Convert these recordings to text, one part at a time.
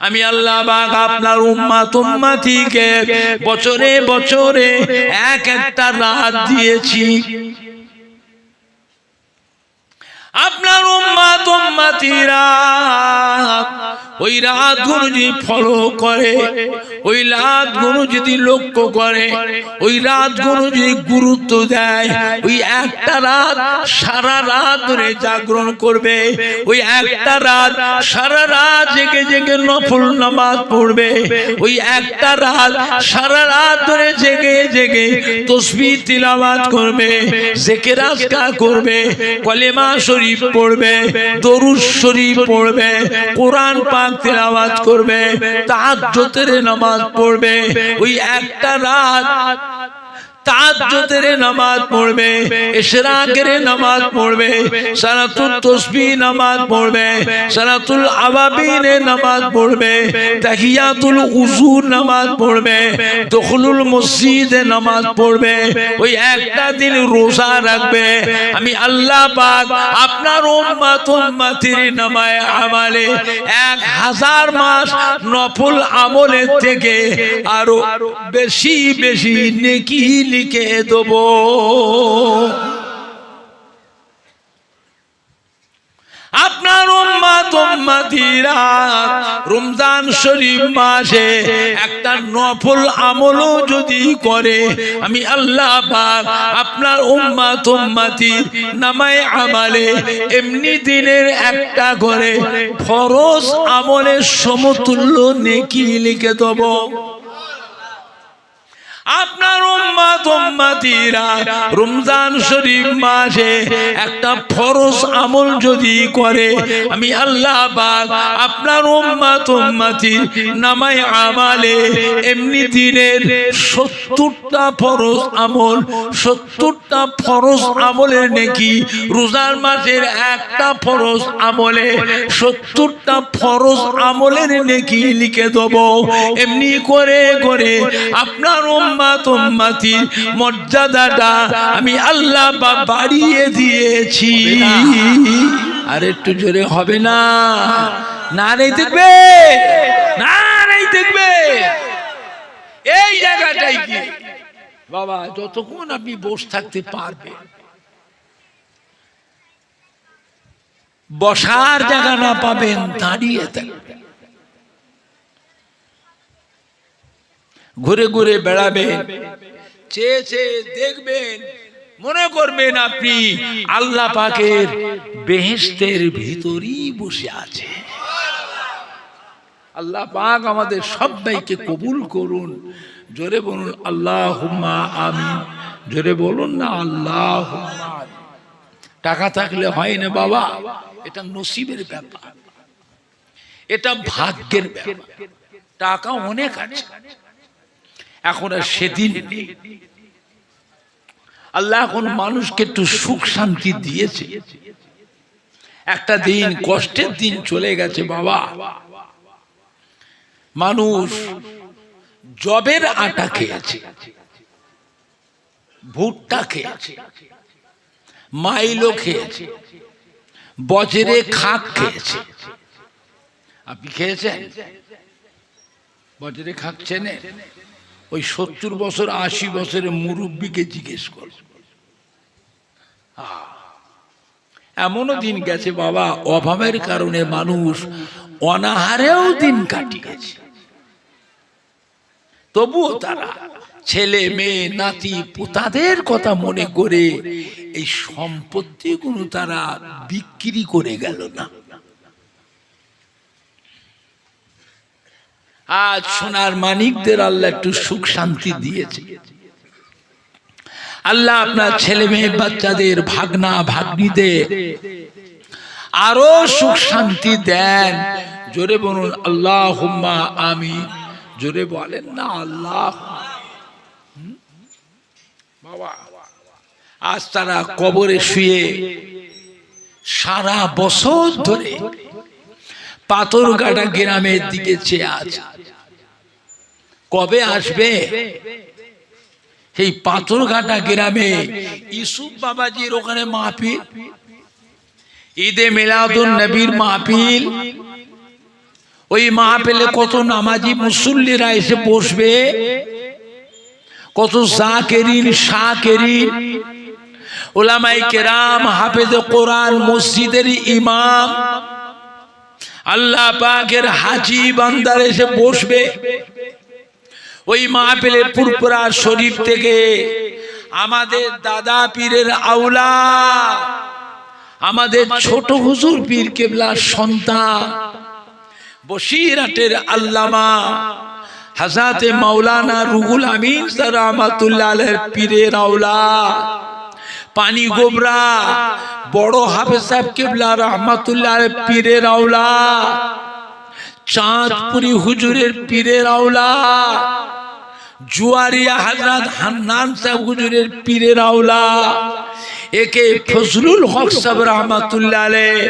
আমি আল্লাহ পাক আপনার উম্মত উম্মতিকে বছরে বছরে এক একটা রাত দিয়েছি। আপনার উম্মত উম্মতিরা ওই রাতগুলো যদি ফলো করে, ওই রাতগুলো যদি লক্ষ্য করে, ওই রাতগুলো যদি গুরুত্ব দেয়, ওই একটা রাত সারা রাত ধরে জাগরণ করবে, ওই একটা রাত সারা রাত জেগে জেগে নফল নামাজ পড়বে, ওই একটা রাত সারা রাত ধরে জেগে জেগে তাসবিহ তিলাওয়াত করবে, জিকির আজকার করবে, কলেমা শরীফ পড়বে, দরুদ শরীফ পড়বে, কোরআন পাক তিলাওয়াত করবে, তাহাজ্জুদের নামাজ পড়বে, ওই একটা রাত তাহাজ্জুদের নামাজ পড়বে, ইশরাকের নামাজ পড়বে, সালাতুত তাসবিহ নামাজ পড়বে, সালাতুল আওয়াবিনের নামাজ পড়বে, তাহিয়াতুল উযু নামাজ পড়বে, দুখুলুল মসজিদে নামাজ পড়বে, ওই একটা দিন রোজা রাখবে। আমি আল্লাহ পাক আপনার উম্মত উম্মতির নামায়ে আমালে 1000 মাস নফল আমলের থেকে আরো বেশি বেশি নেকি লিখে দেব। আপনার উম্মত উম্মতিরা রমজান শরীফ মাসে একটা নফল আমলও যদি করে, আমি আল্লাহ পাক আপনার উম্মত উম্মতির নামায়ে আমালে এমনি দিনের একটা করে ফরজ আমলের সমতুল্য নেকি লিখে দেব। আপনার উম্মত উম্মতিরা রমজান শরীফ মাসে একটা ফরজ আমল যদি করে, আমি আল্লাহ পাক আপনার উম্মত উম্মতির নামায়ে আমালে এমনি দিনের 70টা ফরজ আমল, 70টা ফরজ আমলের নেকি, রোজার মাসের একটা ফরজ আমলে 70টা ফরজ আমলের নেকি লিখে দেব। এমনি করে করে আপনার উম্মতির মর্যাদাটা আমি আল্লাহ বাড়িয়ে দিয়েছি। আর একটু জোরে হবে না? না নেই দেখবে, না নেই দেখবে। এই জায়গাটাই কি বাবা, যতক্ষণ আপনি বসে থাকতে পারবে, বসার জায়গা না পাবেন, দাঁড়িয়ে থাকবেন, ঘুরে ঘুরে বেড়াবেন, চেয়ে চেয়ে দেখবেন, মনে করবেন আপনি আল্লাহ পাকের বেহেশতের ভিতরই বসে আছে। আল্লাহ পাক আমাদের সবাইকে কবুল করুন। জোরে বলুন আল্লাহুম্মা আমিন। জোরে বলুন না আল্লাহুম্মা আমিন। টাকা থাকলে হয় না বাবা, এটা নসিবের ব্যাপার, এটা ভাগ্যের ব্যাপার। টাকা অনেক আছে, এখন আর সেদিন নেই। আল্লাহ এখন মানুষকে একটু সুখ শান্তি দিয়েছে। একটা দিন কষ্টের দিন চলে গেছে বাবা। মানুষ জবের আটা খেয়েছে, ভুট্টা খেয়েছে, মাইলো খেয়েছে, বজরে খাক খেয়েছে। আপনি খেয়েছেন বজরে খাক? চেনেন? ওই 70 বছর 80 বছরের মুরব্বীকে জিজ্ঞেস কর। এমনও দিন গেছে বাবা, অভাবের কারণে মানুষ অনাহারেও দিন কাটিয়েছে, তবুও তারা ছেলে মেয়ে নাতি পোতাদের কথা মনে করে এই সম্পত্তিগুলো তারা বিক্রি করে গেল না। আজ সোনার মানিকদের আল্লাহ একটু সুখ শান্তি দিয়েছে। আল্লাহ আপনার ছেলে মেয়ে বাচ্চাদের, ভাগনা ভাগ্নিদের আরো সুখ শান্তি দেন। জোরে বলুন আল্লাহুম্মা আমিন। জোরে বলেন না আল্লাহ। বাবা আজ তারা কবরে শুয়ে সারা বছর ধরে পাথরঘাটা গ্রামের দিকে চেয়ে আছে, কবে আসবে। সেই পাথরঘাটা গ্রামে ইউসুফ বাবাজির ওখানে মাহফিল, ঈদে মিলাদুন নবীর মাহফিল, ওই মাহফিলে কত নামাজি মুসল্লিরা এসে বসবে, কত জাকিরিন শাকিরিন উলামায়ে কেরাম হাফেজে কোরআন মসজিদের ইমাম আল্লাহ পাকের হাজী বান্দার এসে বসবে। ওই মাহফিলে পুরপুরা শরীফ থেকে আমাদের দাদা পীরের আওলাদ, আমাদের ছোট হুজুর পীর কেবলার সন্তান বসিরহাটের আল্লামা হযরতে মাওলানা রুহুল আমিন স্যার রাহমাতুল্লাহ আলাইহির পীরের আওলাদ পানি গোবরা বড় হাফেজ সাহেব কেবলা রাহমাতুল্লাহ আলাইহির পীরের আওলাদ, চাঁদপুরি হুজুরের পীরের আওলাদ, জুয়ারিয়া হযরত হান্নান সাহেব হুজুরের পীরের আওলাদ, একে ফজলুল হক সাহেব রাহমাতুল্লাহ আলাইহি,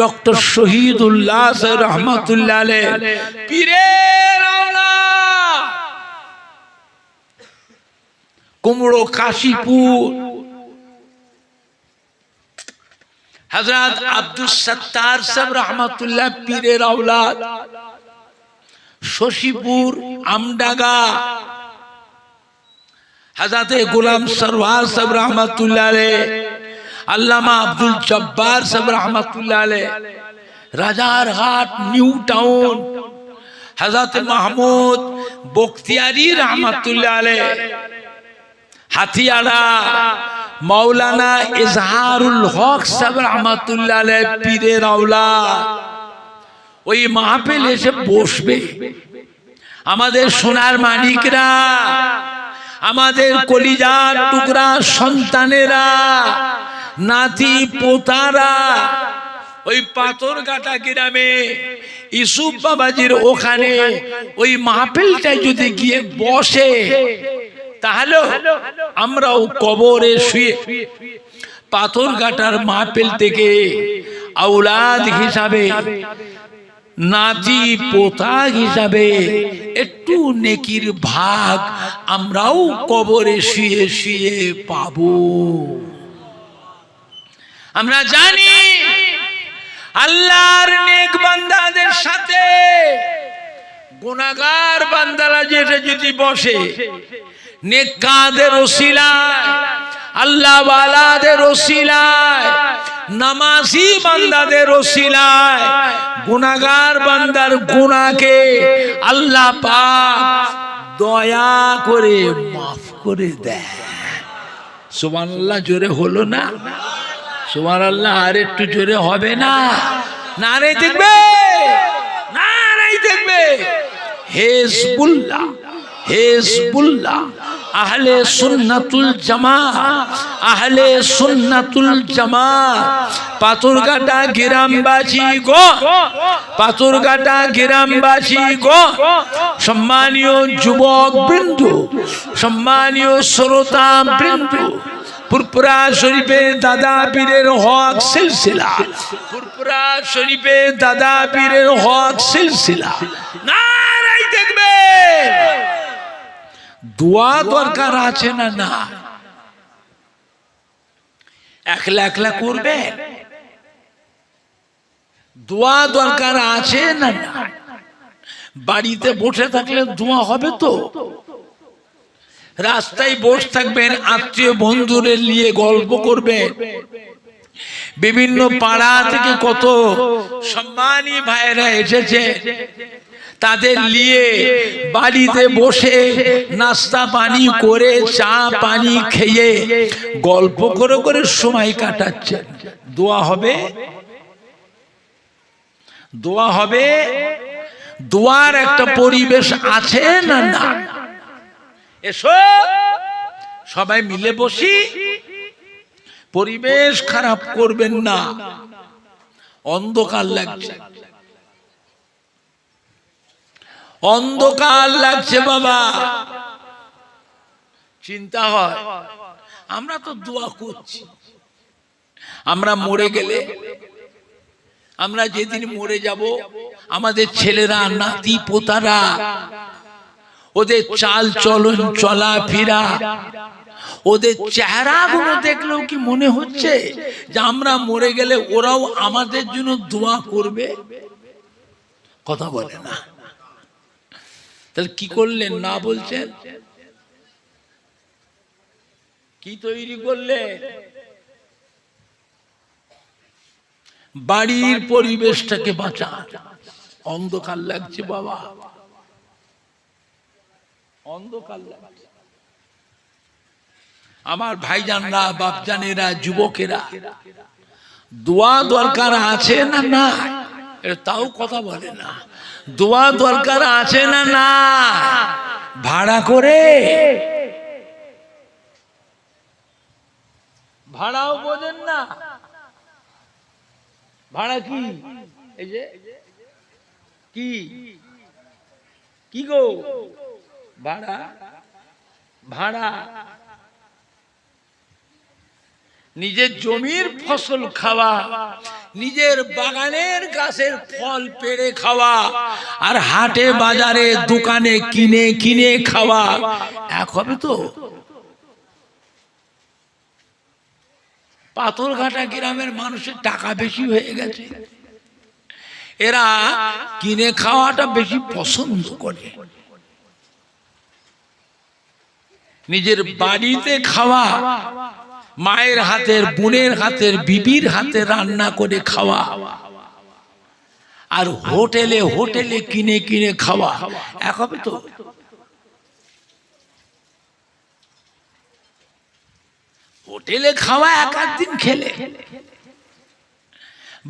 ডক্টর শহীদুল্লাহ সাহেব রাহমাতুল্লাহ আলাইহি পীরের আওলাদ, কুমড়ো কাশীপুর হযরত আব্দুল সত্তার সাহেব রাহমাতুল্লাহ পীরের আওলাদ, শশীপুর আমডাঙ্গা হযরতে গোলাম সরওয়ার সাহেব রাহমাতুল্লাহ আলাইহি, আল্লামা আব্দুল জব্বার সাহেব রাহমাতুল্লাহ আলাইহি, রাজারহাট নিউ টাউন হযরতে মাহমুদ বখতিয়ারি রাহমাতুল্লাহ আলাইহি, হাতিয়াড়া মাওলানা ইজহারুল হক সাহেব রাহমাতুল্লাহ আলাইহি পীরের আওলাদ ওই মাহফিলে এসে বসবে। আমাদের সোনার মানিকরা, আমাদের কলিজার টুকরা সন্তানেরা, নাতি পোতারা ওই পাথরঘাটা গ্রামে ইউসুফ বাবাজির ওখানে ওই মাহফিলটায় যদি গিয়ে বসে, তাহলে আমরাও কবরে শুয়ে পাথরঘাটার মাহফিল থেকে আওলাদ হিসাবে, নাতি পোতা হিসাবে একটু নেকির ভাগ আমরাও কবরে শুয়ে শুয়ে পাবো। আমরা জানি আল্লাহর নেক বান্দাদের সাথে গুনাহগার বান্দারা যেটা যদি বসে, নেককারদের ওসিলায়, আল্লাহ ওয়ালাদের ওসিলায়, নামাজি বান্দাদের ওসিলায় গুনাহগার বান্দার গুনাহকে আল্লাহ পাক দয়া করে মাফ করে দেয়। সুবহানাল্লাহ জোরে হলো না? সুবহানাল্লাহ আর একটু জোরে হবে না? নারে দেখবে, নারে দেখবে। হিজবুল্লাহ, হিজবুল্লাহ, আহলে সুন্নাতুল জামাত, আহলে সুন্নাতুল জামাত, পাথরঘাটা গ্রামবাসী গো, পাথরঘাটা গ্রামবাসী গো, সম্মানীয় যুবক বৃন্দ, সম্মানীয় শ্রোতা বৃন্দ, পুরপুরা শরীফে দাদা পীরের হক সিলসিলা, পুরপুরা শরীফে দাদা পীরের হক সিলসিলা, নারাই দেখবে। দোয়া দরকার আছে না? না, একলা একলা করবে? দোয়া দরকার আছে না? না, বাড়িতে বসে থাকলে দোয়া হবে তো? রাস্তায় বসে থাকবেন, আত্মীয় বন্ধুদের নিয়ে গল্প করবেন, বিভিন্ন পাড়া থেকে কত সম্মানী ভাইরা এসেছে, তাদের নিয়ে বাড়িতে বসে নাস্তা পানি করে, চা পানি খেয়ে গল্প করে করে সময় কাটাচ্ছে। দোয়া হবে? দোয়া হবে? দোয়ার একটা পরিবেশ আছে না? না, এসো সবাই মিলে বসি, পরিবেশ খারাপ করবেন না। অন্ধকার লাগছে, অন্ধকার লাগছে বাবা, চিন্তা হয়। আমরা তো দোয়া করছি, আমরা মরে গেলে, আমরা যেদিন মরে যাব, আমাদের ছেলেরা, নাতি পোতারা, ওদের চাল চলন, চলা ফিরা, ওদের চেহারাগুলো দেখলেও কি মনে হচ্ছে যে আমরা মরে গেলে ওরাও আমাদের জন্য দোয়া করবে? কথা বলে না। তাহলে কি করলেন না বলছেন? কি তৈরি করলেন? বাড়ির পরিবেশটাকে বাঁচান। অন্ধকার লাগছে বাবা, অন্ধকার লাগছে। আমার ভাইজানরা, বাপজানেরা, যুবকেরা, দোয়া দরকার আছে না না? তাও কথা বলে না। দোয়া দরকার আছে না না? ভাড়া করে, ভাড়াও বোঝেন না। ভাড়া কি? এই যে কি কি গো ভাড়া? ভাড়া নিজের জমির ফসল খাওয়া, নিজের বাগানের গাছের ফল পেড়ে খাওয়া, আর হাটে বাজারে দোকানে কিনে কিনে খাওয়া এক হবে তো? পাথরঘাটা গ্রামের মানুষের টাকা বেশি হয়ে গেছে, এরা কিনে খাওয়াটা বেশি পছন্দ করে। নিজের বাড়িতে খাওয়া, মায়ের হাতের, বোনের হাতের, বিবির হাতে রান্না করে খাওয়া, আর হোটেলে হোটেলে কিনে কিনে খাওয়া এক হবে তো? হোটেলে খাওয়া এক আধ দিন খেলে,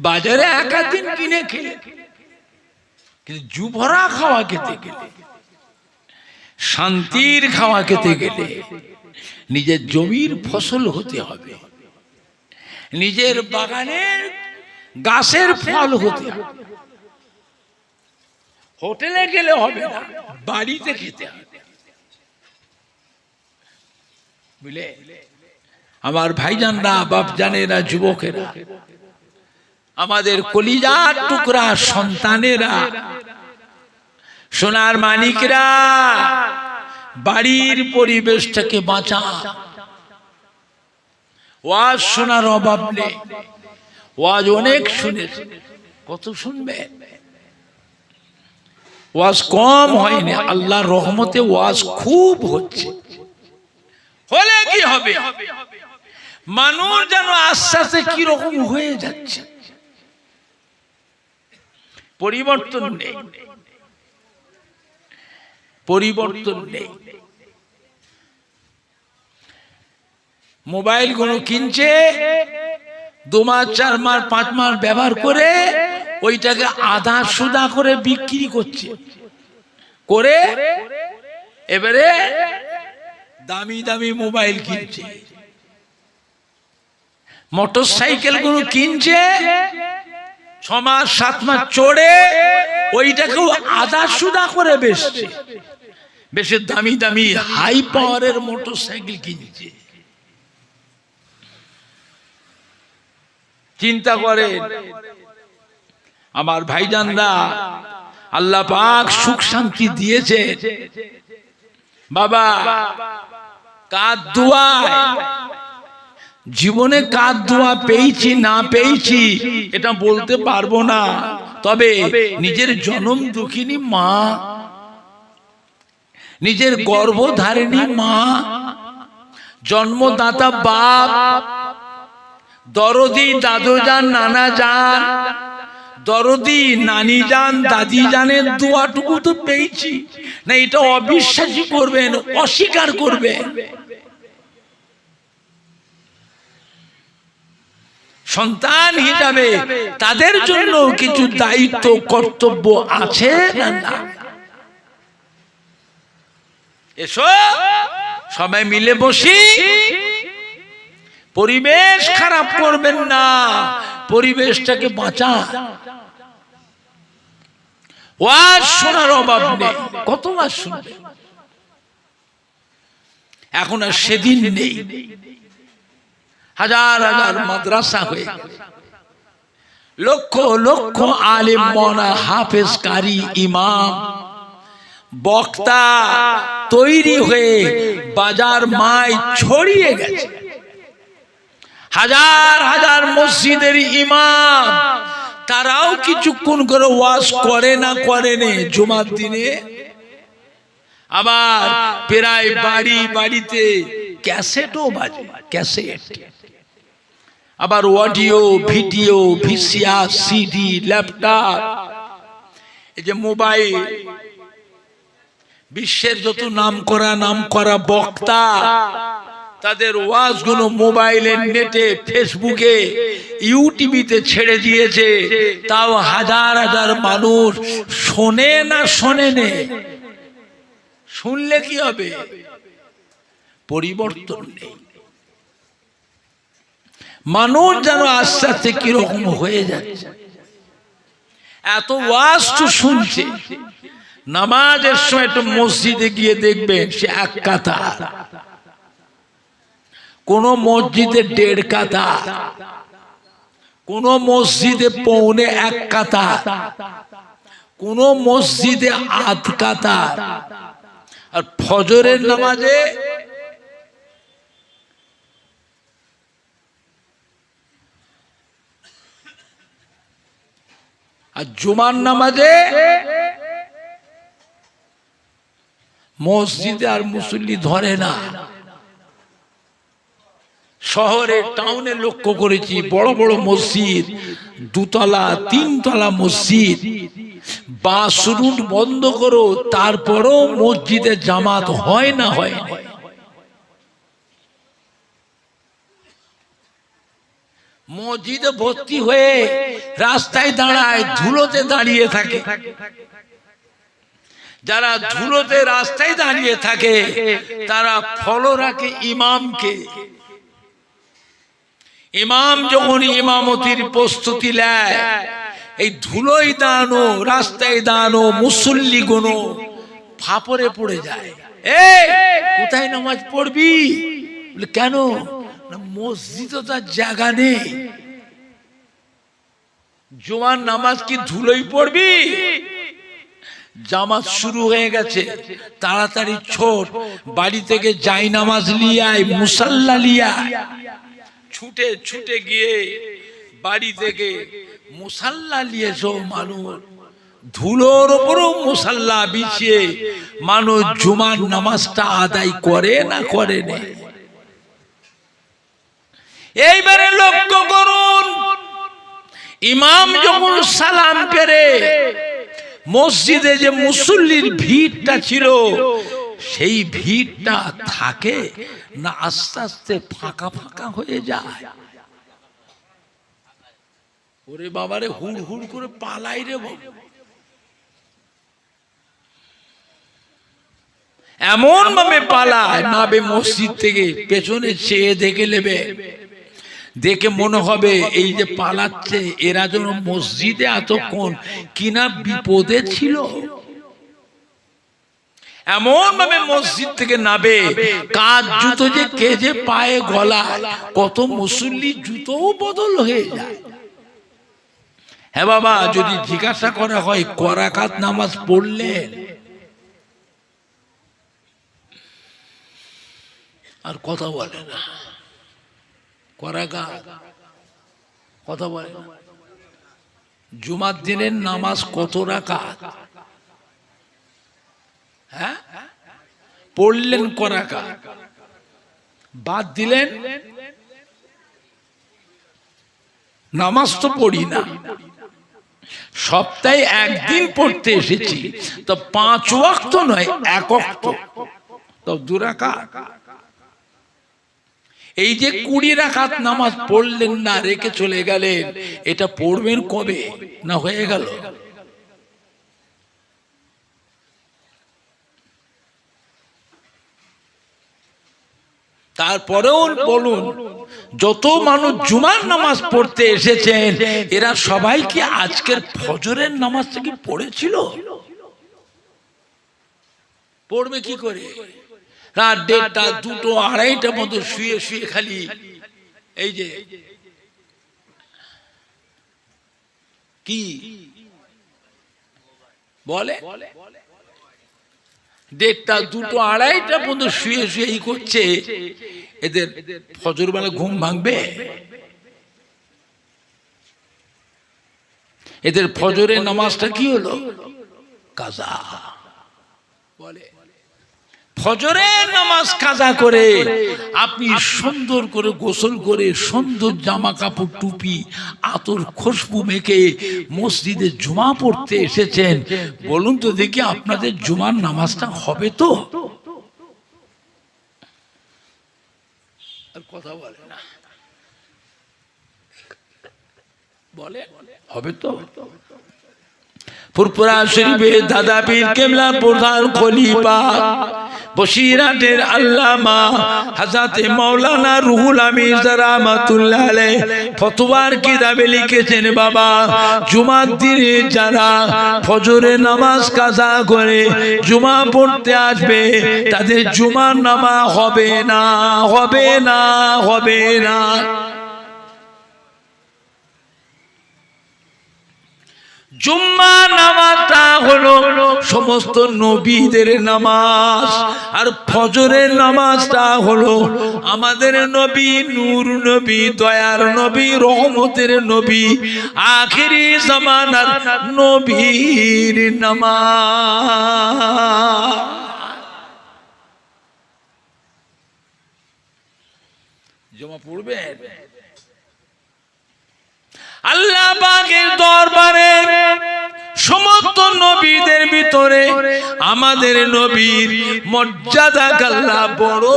বাজারে এক আধ দিন কিনে খেলে, কিন্তু জুভরা খাওয়া খেতে গেলে, শান্তির খাওয়া খেতে গেলে নিজের জমির ফসল হতে হবে, নিজের বাগানের গাছের ফল হতে হবে। হোটেলে গেলে হবে না, বাড়িতে খেতে হবে। বুঝলে আমার ভাইজানরা, বাপজানেরা, যুবকেরা, আমাদের কলিজার টুকরা সন্তানেরা, সোনার মানিকরা, বাড়ির পরিবেশটাকে বাঁচা। ওয়াজ শোনার অভাব নেই, ওয়াজ অনেক শুনেছে, কত শুনবে? ওয়াজ কম হয়নি, আল্লাহর রহমতে ওয়াজ খুব হচ্ছে। হলে কি হবে? মানুষ যেন আস্তে আস্তে কিরকম হয়ে যাচ্ছে, পরিবর্তন নেই, পরিবর্তন নেই। মোবাইল গুলো কিনছে, 2 মাস 4 মাস 5 মাস ব্যবহার করে ওইটাকে আধা সুদা করে বিক্রি করছে, করে এবারে দামি দামি মোবাইল কিনছে। মোটর সাইকেল গুলো কিনছে, 6 মাস 7 মাস চড়ে ওইটাকেও আধা সুদা করে বেচছে, বেশি দামি দামি হাই পাওয়ারের মোটর সাইকেল কিনছে। চিন্তা করে আমার ভাইজানরা, আল্লাহ পাক সুখ শান্তি দিয়েছে বাবা। কার দোয়ায় জীবনে, কার দোয়া পেয়েছি না পেয়েছি এটা বলতে পারবো না, তবে নিজের জনম দুঃখিনী মা, নিজের গর্ভধারিণী মা, জন্মদাতা বাপ, দরদি দাদু যান, নানা যান, দরদি নানি যান, দাদি জানের দোয়াটুকু তো পেয়েছি না। এটা অবিশ্বাসী করবেন, অস্বীকার করবেন। সন্তান হিসাবে তাদের জন্য কিছু দায়িত্ব কর্তব্য আছে না না? এসো সবাই মিলে বসি, পরিবেশ খারাপ করবেন না, পরিবেশটাকে বাঁচান। ওয়াজ শোনার অভাব নেই, কত ওয়াজ শুনবে, এখন আর সেদিন নেই। হাজার হাজার মাদ্রাসা হয়ে গেছে, লক্ষ লক্ষ আলেম, মওলানা, হাফেজ, কারি, ইমাম, বক্তা তৈরি হয়ে বাজার মায় ছড়িয়ে গেছে। হাজার হাজার মসজিদের ইমাম তারাও কিছুক্ষণ করে ওয়াজ করে না করেনি জুমার দিনে। আবার প্রায় বাড়ি বাড়িতে ক্যাসেটও বাজে, ক্যাসেট। আবার audio video VCR CD laptop, এই যে মোবাইল, বিশ্বের যত নাম করা বক্তা তাদের ওয়াজগুলো মোবাইলে, নেটে, ফেসবুকে, ইউটিউবে ছেড়ে দিয়েছে। তাও হাজার হাজার মানুষ শোনে না শোনে নে। শুনলে কি হবে? পরিবর্তন নেই। মানুষ যেন আস্তে আস্তে কিরকম হয়ে যাচ্ছে। এত ওয়াজ তো শুনছে, নামাজের সময় একটু মসজিদে গিয়ে দেখবেন সে এক কাতার, কোন মসজিদে 1.5 কাতার, কোন মসজিদে 1.25 কাতার, কোন মসজিদে 1/2 কাতার। আর ফজরের নামাজে আর জুমার নামাজে মসজিদে আর মুসল্লি ধরে না। শহরে টাউনে লক্ষ্য করেছি বড় বড় মসজিদ, 2 তলা 3 তলা মসজিদ, বাস রুট বন্ধ করো, তারপরও মসজিদে জামাত হয় না, হয় না। মসজিদে ভর্তি হয়ে রাস্তায় দাঁড়ায়, ধুলোতে দাঁড়িয়ে থাকে। যারা ধুলোতে রাস্তায় দাঁড়িয়ে থাকে তারা ফলো রাখে ইমামকে। ইমাম যখন ইমামতির প্রস্তুতি নেয়, এই ধুলোয় দাঁড়ানো, রাস্তায় দাঁড়ানো মুসল্লি গুলো ফাপড়ে পড়ে যায়। এই কোথায় নামাজ পড়বি? বলে কেন? মসজিদে তার জায়গা নেই। জুমার নামাজ কি ধুলোই পড়বি? জামাত শুরু হয়ে গেছে, তাড়াতাড়ি ছোট, বাড়ি থেকে যাই নামাজ নিয়ে আয়, মুসাল্লা নিয়ে আয়। ছুটে ছুটে গিয়ে বাড়ি থেকে মুসাল্লা নিয়ে এসো। মানুষ ধুলোর উপরও মুসাল্লা বিছিয়ে মানুষ জুমার নামাজটা আদায় করে না করে না। এইবারে লক্ষ্য করুন, ইমাম যখন সালাম পেরে মসজিদে যে মুসল্লির ভিড়টা ছিল, সেই ভিড়টা থাকে না আস্তে আস্তে ফাঁকা ফাঁকা হয়ে যায়? ওরে বাবারে, হুড় হুড় করে পালাই রে বাবা। এমন ভাবে পালায়, নাবে মসজিদ থেকে পেছনে চেয়ে দেখে নেবে, দেখে মনে হবে এই যে পালাচ্ছে এরা যেন মসজিদে এতক্ষণ কিনা বিপদে ছিল। এমন ভাবে মসজিদ থেকে নাবে, কাজ জুতো যে কে যে পায়ে গলায়, কত মুসল্লি জুতোও বদল হয়ে যায়। হ্যাঁ বাবা, যদি জিজ্ঞাসা করা হয় করাকাত নামাজ পড়লেন, আর কথা বলে না। করাকাত কথা বলে না। জুমার দিনের নামাজ কত রাকাত? হ্যাঁ, পড়লেন করাকাত, বাদ দিলেন নামাজ তো পড়ি না, সপ্তাহে একদিন পড়তে এসেছি, তো 5 ওয়াক্ত নয় 1 ওয়াক্ত, তো 2 রাকাত। এই যে 20 রাকাত নামাজ পড়লেন না, রেখে চলে গেলেন, এটা পড়বেন কবে? না হয়ে গেল? তারপরেও বলুন, যত মানুষ জুমার নামাজ পড়তে এসেছেন এরা সবাই কি আজকের ফজরের নামাজটা কি পড়েছিল? পড়বে কি করে? রাত 1:30, 2টো, 2:30টার মতো শুয়ে শুয়ে খালি এই যে কি বলে, 1:30, 2টো, 2:30টার মতো শুয়ে শুয়ে এই করছে। এদের ফজর বেলা ঘুম ভাঙবে? এদের ফজরের নামাজটা কি হলো? কাজা। বলে ফজরের নামাজ কাজা করে আপনি সুন্দর করে গোসল করে সুন্দর জামা কাপড় টুপি আতর খুশবু মেখে মসজিদে জুমা পড়তে এসেছেন, বলুন তো দেখি আপনাদের জুমার নামাজটা হবে তো? আর কথা বলে না, বলে হবে তো? ফুরফুরা শরীফে দাদা পীর কেবলা প্রধান খলিফা বসিরহাটের আল্লামা হযরত মাওলানা রুহুল আমিন রাহমাতুল্লাহ আলাইহি ফতোয়ার কিতাবে লিখেছেন, বাবা জুমার দিনে যারা ফজরের নামাজ কাজা করে জুমা পড়তে আসবে তাদের জুমার নামাজ হবে না, হবে না, হবে না। জুম্মা নামাজটা হলো সমস্ত নবীদের নামাজ, আর ফজরের নামাজটা হলো আমাদের নবী, নূর নবী, দয়ার নবী, রহমতের নবী, আখিরি জামানার নবীর নামাজ। জমা পড়বেন আল্লাহ পাকের দরবারে। সমস্ত নবীদের ভিতরে আমাদের নবীর মর্যাদা আল্লাহ বড়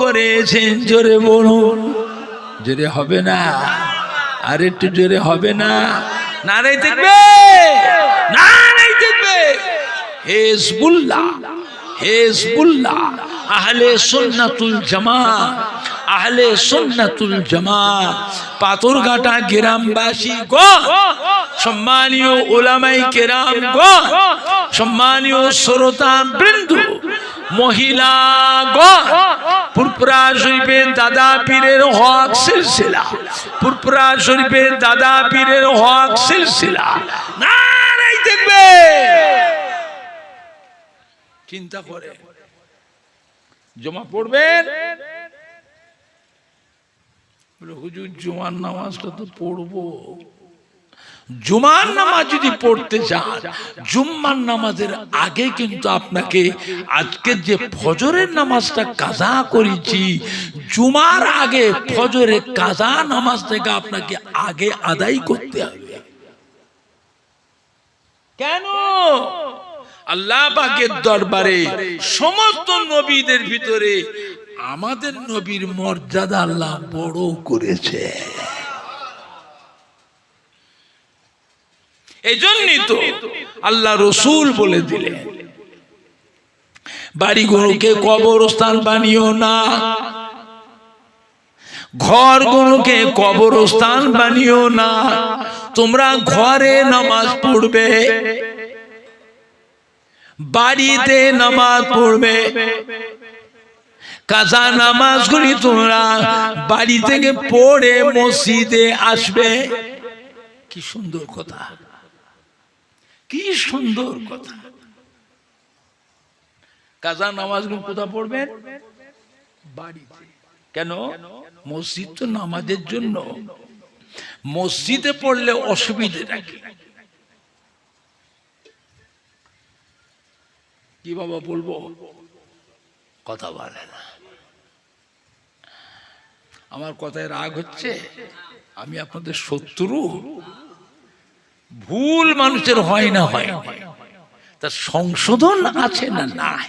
করেছেন। জোরে বলুন, জোরে হবে না? আর একটু জোরে হবে না? নারাই দেখবে, নারাই দেখবে। হিজবুল্লাহ, হিজবুল্লাহ, আহলে সুন্নাতুল জামাত, আহলে সুন্নাতুল জামাত পাথরঘাটা গ্রামবাসী গো, সম্মানীয় উলামাই কেরাম গো, সম্মানীয় শ্রোতা বৃন্দ, মহিলা গো, ফুরফুরা শরীফের দাদা পীরের হক সিলসিলা, ফুরফুরা শরীফের দাদা পীরের হক সিলসিলা, নারাই দেখবে। চিন্তা করে জমা পড়বেন। হুজুর জুমার নামাজটা তো পড়বো। জুমার নামাজ যদি পড়তে চান, জুম্মার নামাজের আগে কিন্তু আপনাকে আজকে যে ফজরের নামাজটা কাজা করেছি, জুমার আগে ফজরের কাজা নামাজ থেকে আপনাকে আগে আদায় করতে হবে। কেন? আল্লাহ পাকের দরবারে সমস্ত নবীদের ভিতরে আমাদের নবীর মর্যাদা আল্লাহ বড় করেছে। এই জন্যই তো আল্লাহ রসুল বলে দিলেন, বাড়িগুলোকে কবরস্থান বানিও না, ঘরগুলোকে কবরস্থান বানিও না, তোমরা ঘরে নামাজ পড়বে, বাড়িতে নামাজ পড়বে। কাজা নামাজগুলি তোমরা বাড়ি থেকে পড়ে মসজিদে আসবে। কি সুন্দর কথা, কি সুন্দর কথা। কাজা নামাজগুলো কোথায় পড়বেন? বাড়িতে। কেন? মসজিদ তো নামাজের জন্য, মসজিদে পড়লে অসুবিধা কি? কি বাবা বলবো, কথা বলে না। আমার কথায় রাগ হচ্ছে? আমি আপনাদের শত্রু? ভুল মানুষের হয় না, হয় তার সংশোধন আছে না নাই?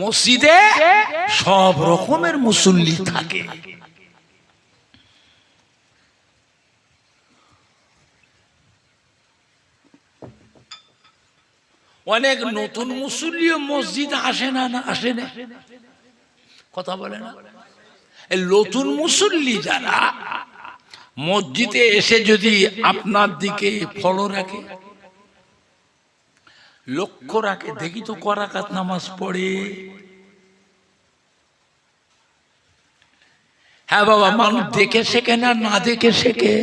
মসজিদে সব রকমের মুসল্লি থাকে। অনেক নতুন মুসল্লিও মসজিদে আসে না, আসে না, কথা বলে না। নতুন মুসল্লি যারা মসজিদে এসে যদি আপনার দিকে ফলো রাখে, লক্ষ্য রাখে, দেখি তো করাকাত নামাজ পড়ে, হ্যাঁ বাবা, মানুষ দেখে শেখে না, না দেখে শেখে।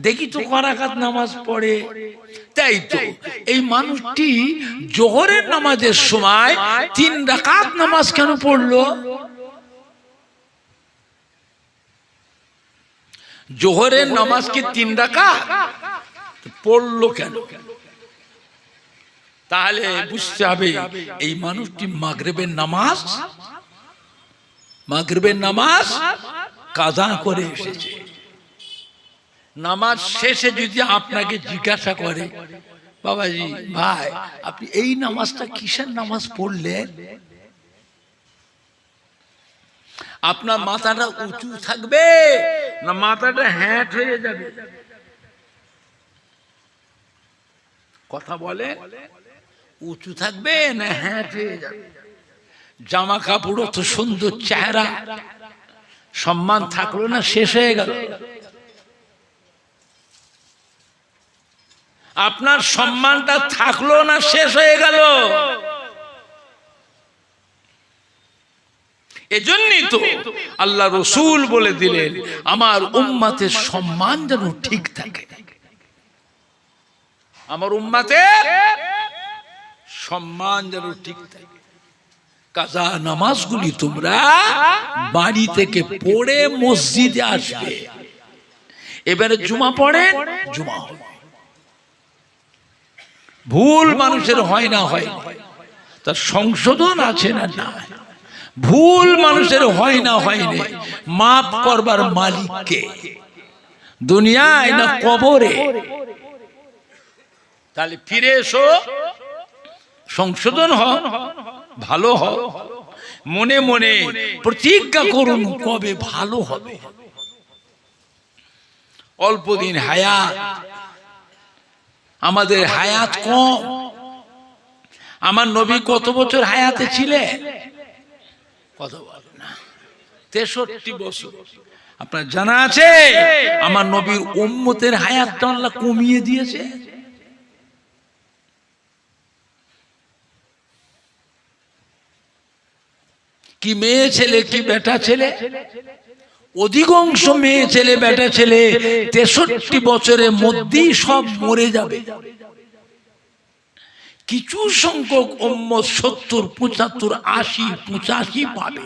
দেখি তো করাকাত নামাজ পড়ে, তাই তো এই মানুষটি জোহরের নামাজের সময় 3 রাকাত নামাজ কেন পড়লো? জোহরের নামাজ কি 3 রাকাত পড়লো কেন? তাহলে বুঝতে হবে এই মানুষটি মাগরিবের নামাজ কাজা করে এসেছে। নামাজ শেষে যদি আপনাকে জিজ্ঞাসা করে, বাবাজি ভাই আপনি এই নামাজটা কিসের নামাজ পড়লেন, আপনার মাথাটা উঁচু থাকবে না মাথাটা হ্যাট হয়ে যাবে? কথা বলে, উঁচু থাকবে না হ্যাট হয়ে যাবে? জামা কাপড় তো সুন্দর, চেহারা সম্মান থাকলো না, শেষ হয়ে গেল? আপনার সম্মানটা থাকলো না, শেষ হয়ে গেল? এজন্যই তো আল্লাহ রসুল বলে দিলেন আমার উম্মতের সম্মান যেন ঠিক থাকে। আমার উম্মতের সম্মান যেন ঠিক থাকে। কাজা নামাজগুলি তোমরা বাড়ি থেকে পড়ে মসজিদে আসবে। এবারে জুমা পড়েন, জুমা হবে। ভুল মানুষের হয় না, হয় তার সংশোধন আছে না, না ভুল মানুষের হয় না, হয়নি, মাফ করবার মালিক কে? দুনিয়ায় না কবরে? তাহলে ফিরে এসো, সংশোধন হও, ভালো হও, মনে মনে প্রতিজ্ঞা করুন কবে ভালো হবে। অল্প দিন হায়াত, আমাদের হায়াত কম। আমার নবী কত বছর হায়াতে ছিলেন? কত বলেন না? 63 বছর। আপনার জানা আছে আমার নবীর উম্মতের হায়াতটা আল্লাহ কমিয়ে দিয়েছে। কি মেয়ে ছেলে, কি বেটা ছেলে, অধিকাংশ মেয়ে ছেলে বেটা ছেলে 63 বছরের মধ্যেই সব মরে যাবে। কিছু সংখ্যক উম্মত 70, 75, 80, 85 পাবে।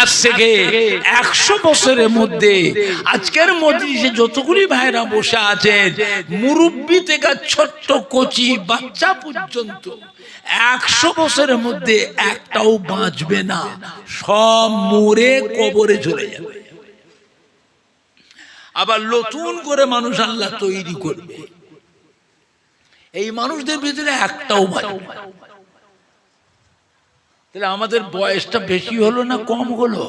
আজ থেকে 100 বছরের মধ্যে আজকের মজলিসে যতগুলি ভাইরা বসে আছেন, মুরব্বী থেকে ছোট্ট কচি বাচ্চা পর্যন্ত 100 বছরের মধ্যে একটাও বাঁচবে না, সব মরে কবরে চলে যাবে। আবার নতুন করে মানুষ আল্লাহ তৈরি করবে। এই মানুষদের ভিতরে একটাও বাঁচবে না। তাহলে আমাদের বয়সটা বেশি হলো না কম হলো?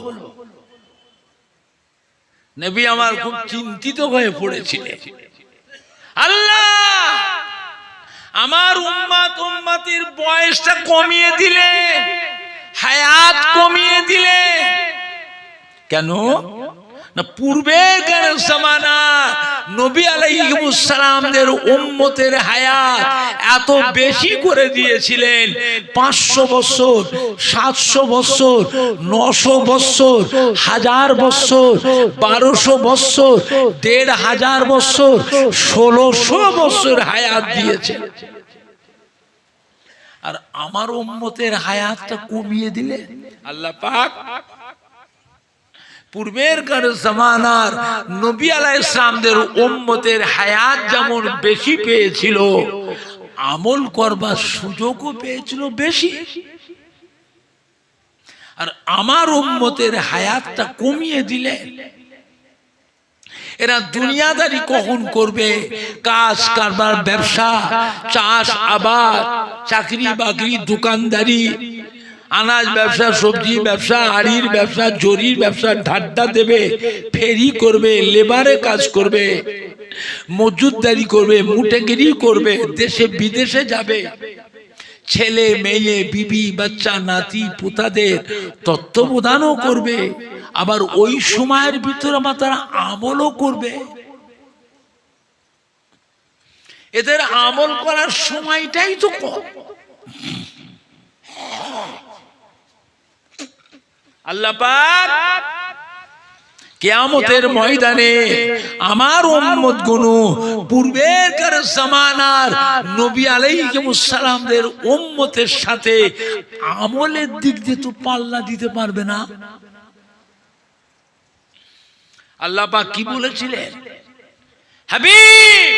নবী আমার খুব চিন্তিত হয়ে পড়েছিলেন, আল্লাহ আমার উম্মতির বয়সটা কমিয়ে দিলে, হায়াত কমিয়ে দিলে কেন? না পূর্বেকার জামানা নবী আলাইহিস সালামদের উম্মতের হায়াত এত বেশি করে দিয়েছিলেন। 500 বছর, 700 বছর, 900 বছর, 1000 বছর, 1200 বছর, 1500 বছর, 1600 বছর হায়াত দিয়েছে। আর আমার উম্মতের হায়াতটা কমিয়ে দিলে আল্লাহ পাক পূর্বেরকার জামানার নবী আলাইহিস সালামদের উম্মতের হায়াত যেমন বেশি পেয়েছিল, আমল করবার সুযোগও পেয়েছিল বেশি। আর আমার উম্মতের হায়াতটা কমিয়ে দিলে এরা দুনিয়াদারি কখন করবে? কাজ কারবার, ব্যবসা, চাষ আবাদ, চাকরি বাকরি, দোকানদারি, আনাজ ব্যবসা, সবজি ব্যবসা, আড়ির ব্যবসা, জরির ব্যবসা, ঢাড্ডা দেবে, ফেরি করবে, লেবারে কাজ করবে, মজুদদারি করবে, মুটেগিরি করবে, দেশে বিদেশে যাবে, ছেলে মেয়ে বিবি বাচ্চা নাতি পোতাদের তত্ত্বাবধানও করবে। আবার ওই সময়ের ভিতরে আবার তারা আমলও করবে। এদের আমল করার সময়টাই তো কম। আল্লাহ পাক কিয়ামতের ময়দানে আমার উম্মত গুলো পূর্বের জামানার নবী আলাইহিস সালামদের উম্মতের সাথে আমলের দিক দিয়ে তো পাল্লা দিতে পারবে না। আল্লাহ পাক কি বলেছিলেন? হাবিব,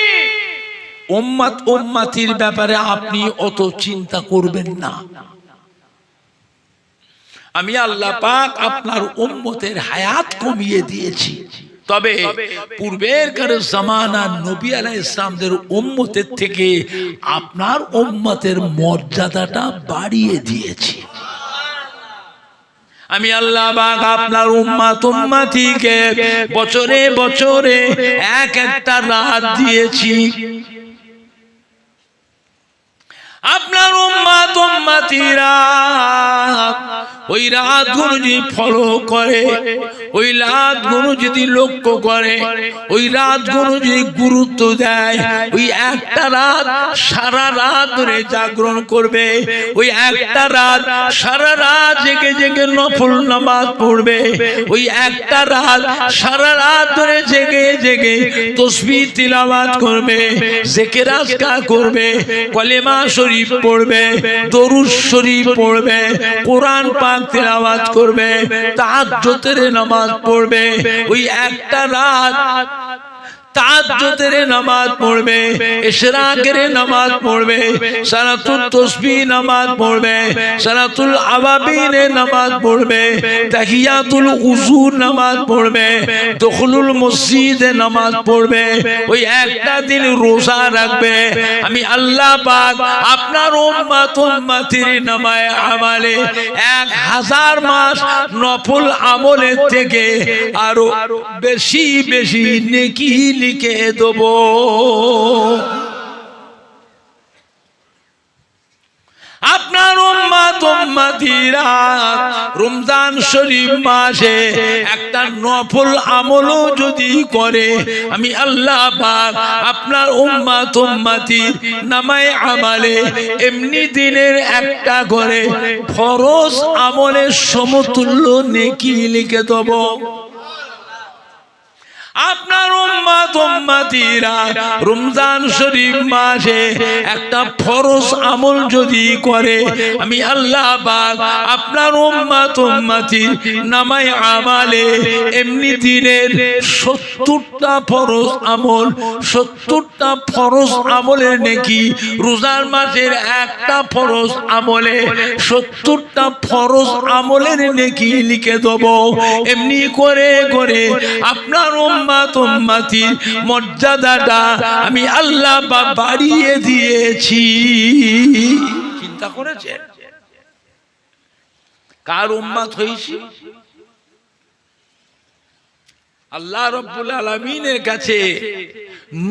উম্মত উম্মতির ব্যাপারে আপনি অত চিন্তা করবেন না। আমি আল্লাহ পাক আপনার উম্মতের হায়াত কমিয়ে দিয়েছি, তবে পূর্বের জামানার নবী আলাইহিস সালামদের উম্মতের থেকে আপনার উম্মতের মর্যাদাটা বাড়িয়ে দিয়েছি। আমি আল্লাহ পাক আপনার উম্মত উম্মতিকে বছরে বছরে এক একটা রাত দিয়েছি। আপনার উম্মত উম্মতিরা ওই রাতগুলো যদি ফলো করে, ওই রাতগুলো যদি লক্ষ্য করে, ওই রাতগুলো যদি গুরুত্ব দেয়, ওই একটা রাত সারা রাত ধরে জাগরণ করবে, ওই একটা রাত সারা রাত জেগে জেগে নফল নামাজ পড়বে, ওই একটা রাত সারা রাত ধরে জেগে জেগে তাসবিহ তিলাওয়াত করবে, জিকির আজকার করবে, কলেমা শরীফ পড়বে, দরুদ শরীফ পড়বে, কোরআন পাক তিলাওয়াত করবে, তাহাজ্জুদের নামাজ পড়বে, ওই একটা রাত তাহাজ্জুদের নামাজ পড়বে, ইশরাকের নামাজ পড়বে, সালাতুত তাসবিহ নামাজ পড়বে, সালাতুল আওয়াবিনের নামাজ পড়বে, তাহিয়াতুল উযু নামাজ পড়বে, দুখুলুল মসজিদে নামাজ পড়বে, ওই একটা দিন রোজা রাখবে। আমি আল্লাহ পাক আপনার উম্মত উম্মতির নামায়ে আমালে 1000 মাস নফল আমলের থেকে আরো বেশি বেশি নেকি লিখে দেব। আপনার উম্মত উম্মতিরা রমজান শরীফ মাসে একটা নফল আমলও যদি করে, আমি আল্লাহ পাক আপনার উম্মত উম্মতির নামায়ে আমালে এমনি দিনের একটা করে ফরজ আমলের সমতুল্য নেকি লিখে দেব। আপনার উম্মত উম্মতিরা রমজান শরীফ মাসে একটা ফরজ আমল যদি করে, আমি আল্লাহ পাক আপনার উম্মত উম্মতির নামায়ে আমালে এমনি দিনের 70টা ফরজ আমল, 70টা ফরজ আমলের নেকি, রোজার মাসের একটা ফরজ আমলে 70টা ফরজ আমলের নেকি লিখে দেব। এমনি করে করে আপনার উম্মতির মর্যাদাটা আমি আল্লাহ বাড়িয়ে দিয়েছি। চিন্তা করেছেন কার উম্মত হইছি? আল্লাহ রাব্বুল আলামিনের কাছে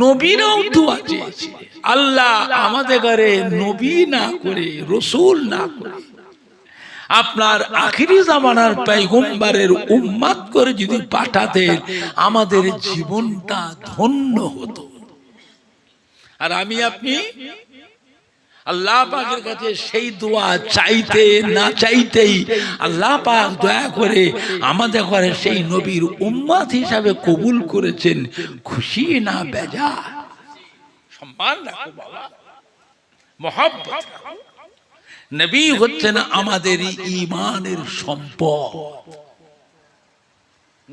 নবীরাও দোয়া চেয়েছে, আল্লাহ আমাদের ঘরে নবী না করে, রাসূল না করে আপনার আখিরি জামানার পয়গম্বরের উম্মত করে যদি পাঠাতেন, আমাদের জীবনটা ধন্য হতো। আর আমি আপনি আল্লাহ পাকের কাছে সেই দোয়া চাইতে না চাইতেই আল্লাহ পাক দয়া করে আমাদের ঘরে সেই নবীর উম্মত হিসাবে কবুল করেছেন। খুশি না বেজার? সম্মান রাখো বাবা, মহব্বত। নবী হচ্ছেন আমাদের ঈমানের সম্পদ,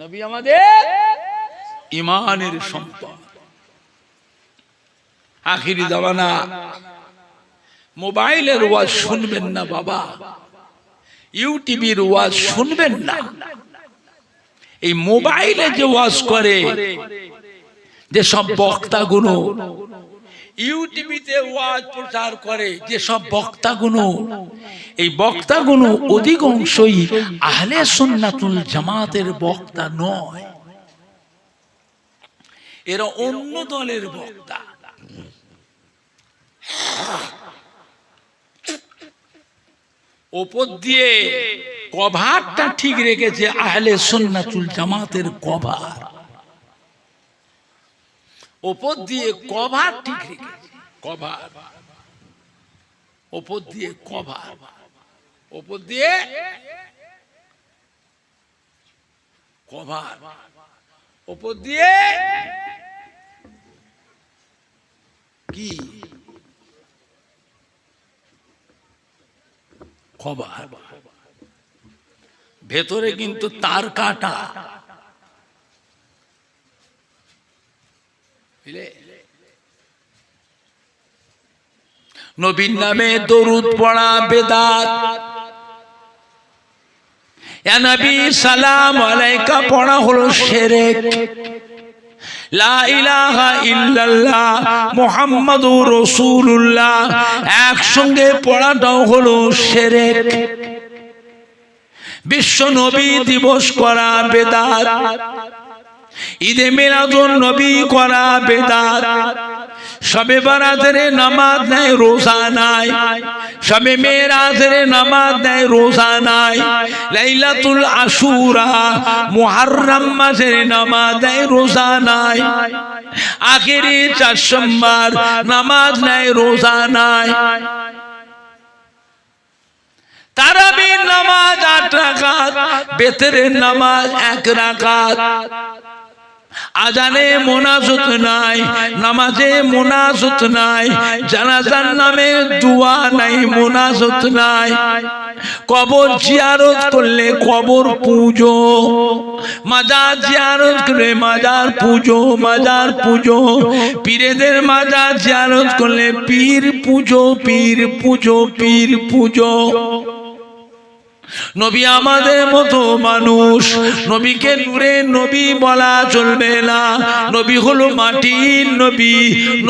নবী আমাদের ঈমানের সম্পদ। আখিরি জামানা মোবাইলের ওয়াজ শুনবেন না বাবা, ইউটিউবের ওয়াজ শুনবেন না। এই মোবাইলে যে ওয়াজ করে, যে সব বক্তাগুলো ইউটিউবে ওয়াজ প্রচার করে, যে সব বক্তাগুলো, এই বক্তাগুলো অধিকাংশই আহলে সুন্নাতুল জামাতের বক্তা নয়, এরা অন্য দলের বক্তা। ওপর দিয়ে কভারটা ঠিক রেখেছে আহলে সুন্নাতুল জামাতের কভার, ওপর দিয়ে কভার ঠিক রেখেছে, কভার ওপর দিয়ে কভার, ওপর দিয়ে কভার উপর দিয়ে কি কভার, ভেতরে কিন্তু তার কাটা। নবীর নামে দরুদ পড়া বেদাত, ইয়া নবী সালাম আলাইকা পড়া হলো শিরক, লা ইলাহা ইল্লাল্লাহ মুহাম্মাদুর রাসূলুল্লাহ একসঙ্গে পড়াটাও হলো শিরক। বিশ্ব নবী দিবস করা বেদাত, ঈদে মিলাদুন নবী করা বেদাত, শবে বরাতের নামাজ নাই রোজা নাই, শবে মেরাজের নামাজ নাই রোজা নাই, লাইলাতুল আশুরা মুহররম মাসের নামাজ নাই রোজা নাই, আখেরি চার সোমবার নামাজ নাই রোজা নাই, তারাবির নামাজ 8 রাকাত, বেতরের নামাজ 1 রাকাত, আজানে মোনাজাত নাই, নামাজে মোনাজাত নাই, জানাজার নামে দোয়া নাই, মোনাজাত নাই, কবর জিয়ারত করলে কবর পূজো, মাজার জিয়ারত করলে মাজার পূজো, মাজার পূজো, পীরদের মাজার জিয়ারত করলে পীর পূজো, পীর পূজো, পীর পূজো। নবী আমাদের মতো মানুষ, নবীকে নূরের নবী বলা চলবে না, নবী হলো মাটির নবী,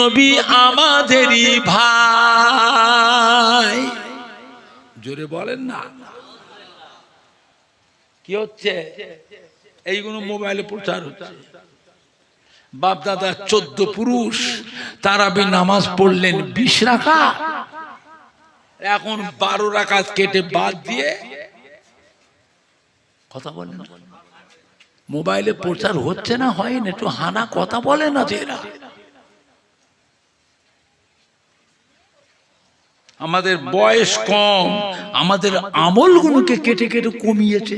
নবী আমাদেরই ভাই। জোরে বলেন না। কি হচ্ছে? এইগুলো মোবাইলে প্রচার হচ্ছে। বাপ দাদা 14 পুরুষ তারাবি নামাজ পড়লেন 20 রাকাত, এখন 12 রাকাত কেটে বাদ দিয়ে কথা বলেন। মোবাইলে প্রচার হচ্ছে না, হয় না, একটু হানা কথা বলে না এরা। আমাদের বয়স কম, আমাদের আমলগুলোকে কেটে কেটে কমিয়েছে।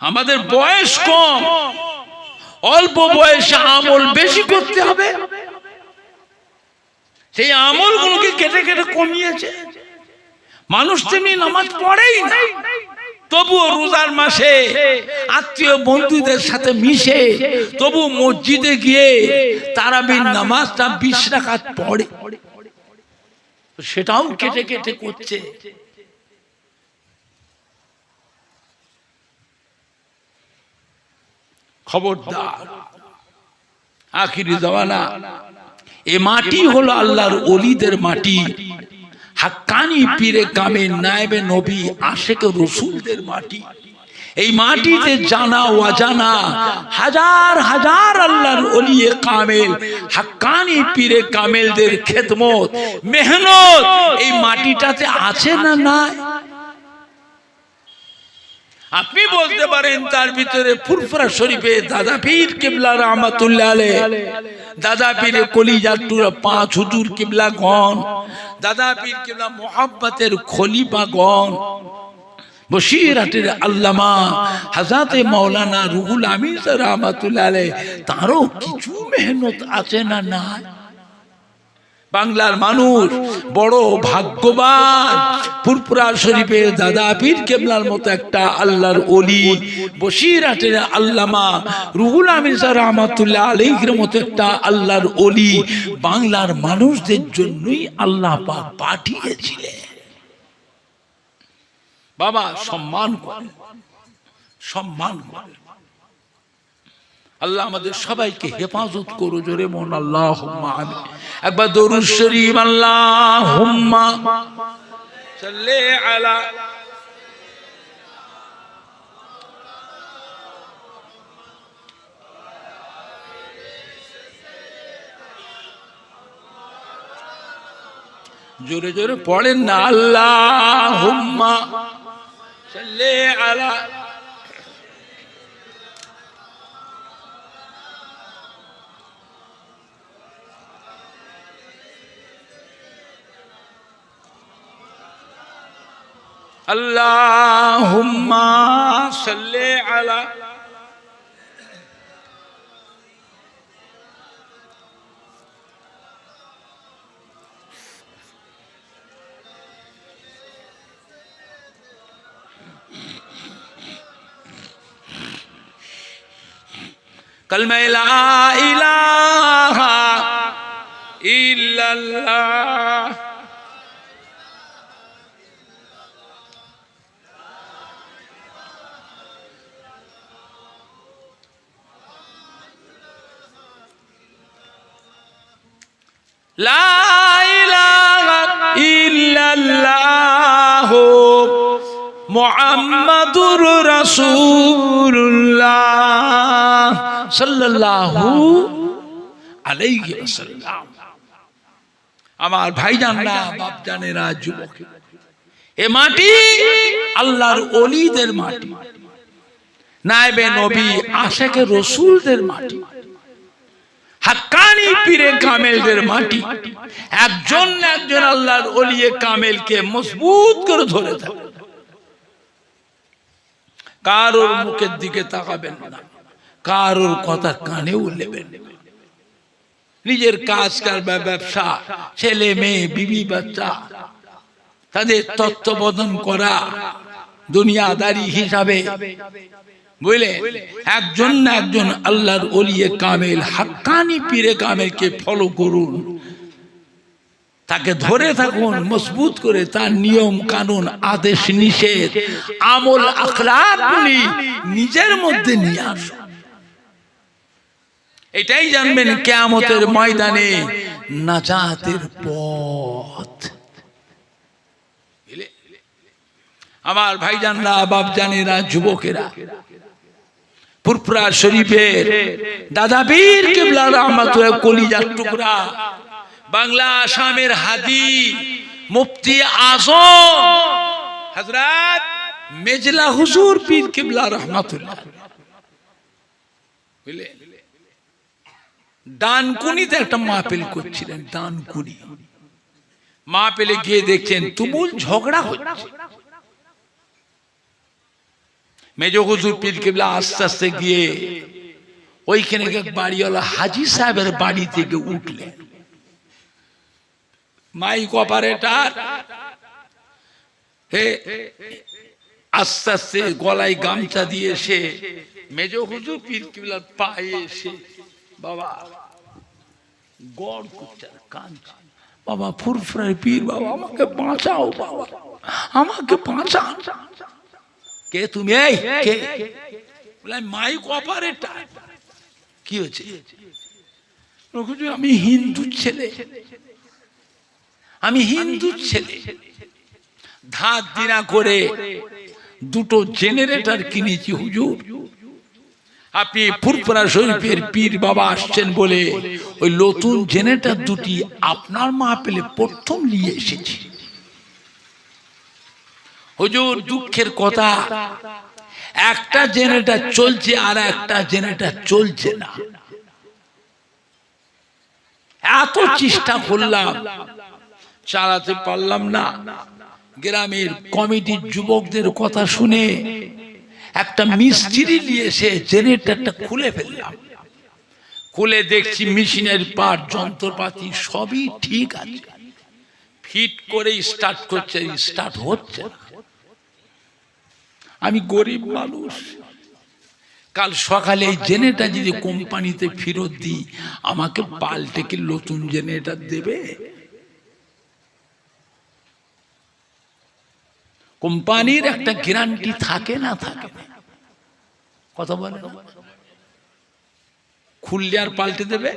আমাদের বয়স কম, অল্প বয়সে আমল বেশি করতে হবে, সেই আমলগুলোকে কেটে কেটে কমিয়েছে। মানুষ তেমনি নামাজ পড়েই না, তবুও রোজার মাসে আত্মীয় বন্ধুদের সাথে মিশে তবু মসজিদে গিয়ে তারাবির নামাজটা 20 রাকাত পড়ে, সেটাও কেটে কেটে করছে। খবরদার, আখিরি জামানা। এ মাটি হলো আল্লাহর ওলিদের মাটি, হাক্কানি পীরে কামেল নায়েবে নবী আশেকে রসুলদের মাটি। এই মাটিতে জানা অজানা হাজার হাজার আল্লাহর ওলিয়ে কামেল হাক্কানি পীরে কামেলদের খেদমত মেহনত এই মাটিটাতে আছে না নাই? আপনি বলতে পারেন তার ভিতরে ফুরফুরা শরীফে দাদা পীর কিবলা রহমাতুল্লাহ আলাইহি, দাদা পীর কলিজার টুকরা 5 হুজুর কিবলা গণ, দাদা পীর কিবলা মুহাব্বতের খলিফা গণ, বসিরহাটের আল্লামা হযরতে মাওলানা রুহুল আমিন রহমাতুল্লাহ আলাইহি, তারও কিছু মেহনত আছে না নাই? বাংলার মানুষ বড় ভাগ্যবান, ফুরফুরা শরীফে দাদা পীর কেবলার মতো একটা আল্লাহর ওলি, বসিরহাটের আল্লামা রুহুল আমিন রহমাতুল্লাহ আলাইহির মতো একটা আল্লাহর ওলি বাংলার মানুষদের জন্যই আল্লাহ পাক পাঠিয়েছিলেন। বাবা সম্মান করেন, সম্মান করেন। আল্লাহ আমাদের সবাইকে হেফাজত করো, জোরে মন আল্লাহুম্মা আমিন। একবার দরুদ শরীফ আল্লাহুম্মা সাল্লি আলা। জোরে জোরে পড়েন না, আল্লাহুম্মা সাল্লি আলা। আল্লাহুম্মা সাল্লি আলা कलमा ला इलाहा इल्लल्लाह ला इलाहा इल्लल्लाह मुहम्मदुर रसूलुल्लाह সাল্লাল্লাহু আলাইহি ওয়াসাল্লাম। আমার ভাইজানরা, বাপজানেরা, যুবক, এ মাটি আল্লাহর ওলিদের মাটি, নায়েবে নবী, আশিকে রাসূলদের মাটি, হাক্কানি পীরে কামেলদের মাটি। একজন না একজন আল্লাহর ওলিয়ে কামেলকে মজবুত করে ধরে থাকে। কারোর মুখের দিকে তাকাবেন না, কারোর কথা কানেও নেবেন। নিজের কাজ করবে, ব্যবসা, ছেলে মেয়ে, বিবি বাচ্চা, তাদের তত্ত্বাবধান করা দুনিয়াদারি হিসাবে, বুঝলে, একজন না একজন আল্লাহর ওলিয়ে কামেল, হাক্কানি পীরে কামেলকে ফলো করুন, তাকে ধরে থাকুন মজবুত করে। তার নিয়ম কানুন, আদেশ নিষেধ, আমল, আখলাকগুলি নিজের মধ্যে নিয়ে আসুন। এটাই জানবেন কিয়ামতের ময়দানে নাজাতের পথ। আমার ভাইজানরা, বাপজানেরা, যুবকেরা, ফুরফুরা শরীফের দাদা পীর কিবলা রহমাতুল্লাহ কলিজার টুকরা, বাংলা আসামের হাদি মুফতি আজম হযরত মেজলা হুজুর পীর কিবলা রহমাতুল্লাহ, বুঝলে, ডানকুনিতে একটা মাহফিল করছিলেন। ডানকুনি মাহফিলে গিয়ে দেখছেন তুমুল ঝগড়া হচ্ছে। মেজ হুজুর পীর কিবলা আস্তে আস্তে গিয়ে ওইখানে বাড়িওয়ালা হাজী সাহেবের বাড়ি থেকে উঠলেন। মাইক অপারেটর হে আস্তে আস্তে গলায় গামছা দিয়ে সে মেজ হুজুর পীর কিবলার পায়ে এসে, বাবা গড় করছে, কাঁদছে, বাবা ফুরফুরা পীর, বাবা আমাকে বাঁচাও, বাবা আমাকে বাঁচাও। কে তুমি? এই কে? Mic operator. কি হয়েছে? আমি হিন্দু ছেলে, আমি হিন্দু ছেলে, ধার দিনা করে দুটো জেনারেটর কিনেছি হুজুর। আপনি ফুরফুরা শরীফের পীর বাবা আসছেন বলে ওই নতুন জেনারেটর দুটি আপনার মাহফিলে প্রথম নিয়ে এসেছি। হুজুর দুঃখের কথা, একটা জেনারেটর চলছে আর একটা জেনারেটর চলছে না। এত চেষ্টা করলাম, চালাতে পারলাম না। গ্রামের কমিটির যুবকদের কথা শুনে একটা মিস্ত্রি নিয়ে এসে জেনারেটরটা খুলে ফেললাম। খুলে দেখছি মেশিনের পার্ট, যন্ত্রপাতি সবই ঠিক আছে, ফিট করে স্টার্ট করছে, স্টার্ট হচ্ছে না। আমি গরিব মানুষ, কাল সকালে এই জেনারেটর যদি কোম্পানিতে ফেরত দিই, আমাকে পাল্টে কি নতুন জেনারেটর দেবে? কোম্পানির একটা গ্যারান্টি থাকে না থাকে, কথা বলে খুললে আর পাল্টে দেবে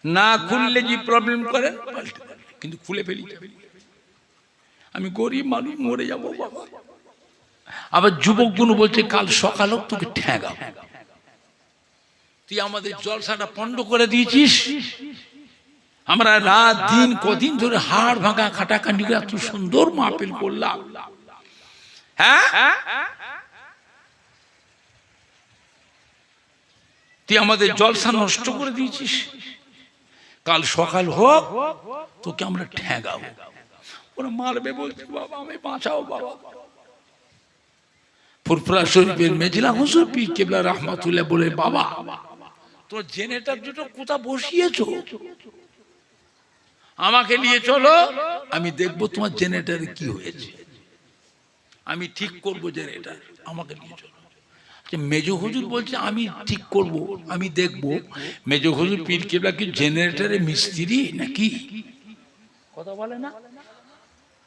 না, খুললে যে প্রবলেম করে পাল্টে দেবে, কিন্তু খুলে ফেলি। আমি গরিব মানুষ, মরে যাবো বাবা। আবার যুবকগুলো বলছে কাল সকাল হোক তোকে ঠেঙ্গাও, তুই আমাদের জলসাটা পণ্ড করে দিয়েছিস। আমরা রাত দিন কদিন ধরে হাড় ভাঙা খাটাখাটি করে এত সুন্দর মাহফিল করলাম, হ্যাঁ তুই আমাদের জলসা নষ্ট করে দিয়েছিস। কাল সকাল হোক তোকে আমরা ঠেঙ্গাবো। ওরা মারবে বলছে, বাবা আমি বাঁচাও বাবা। ফুরফুরা শরীফের মেজিলা হুজুর পীর কেবলা রহমাতুল্লাহ বলে, বাবা তোর জেনারেটর দুটো কোথা বসিয়েছো, আমাকে নিয়ে চলো, আমি দেখবো তোমার জেনারেটরে কি হয়েছে, আমি ঠিক করবো জেনারেটর, আমাকে নিয়ে চলো। মেজো হুজুর বলছে আমি ঠিক করব, আমি দেখব। মেজো হুজুর পীর কেবলা কি জেনারেটরে মিস্ত্রি নাকি? কথা বলে না।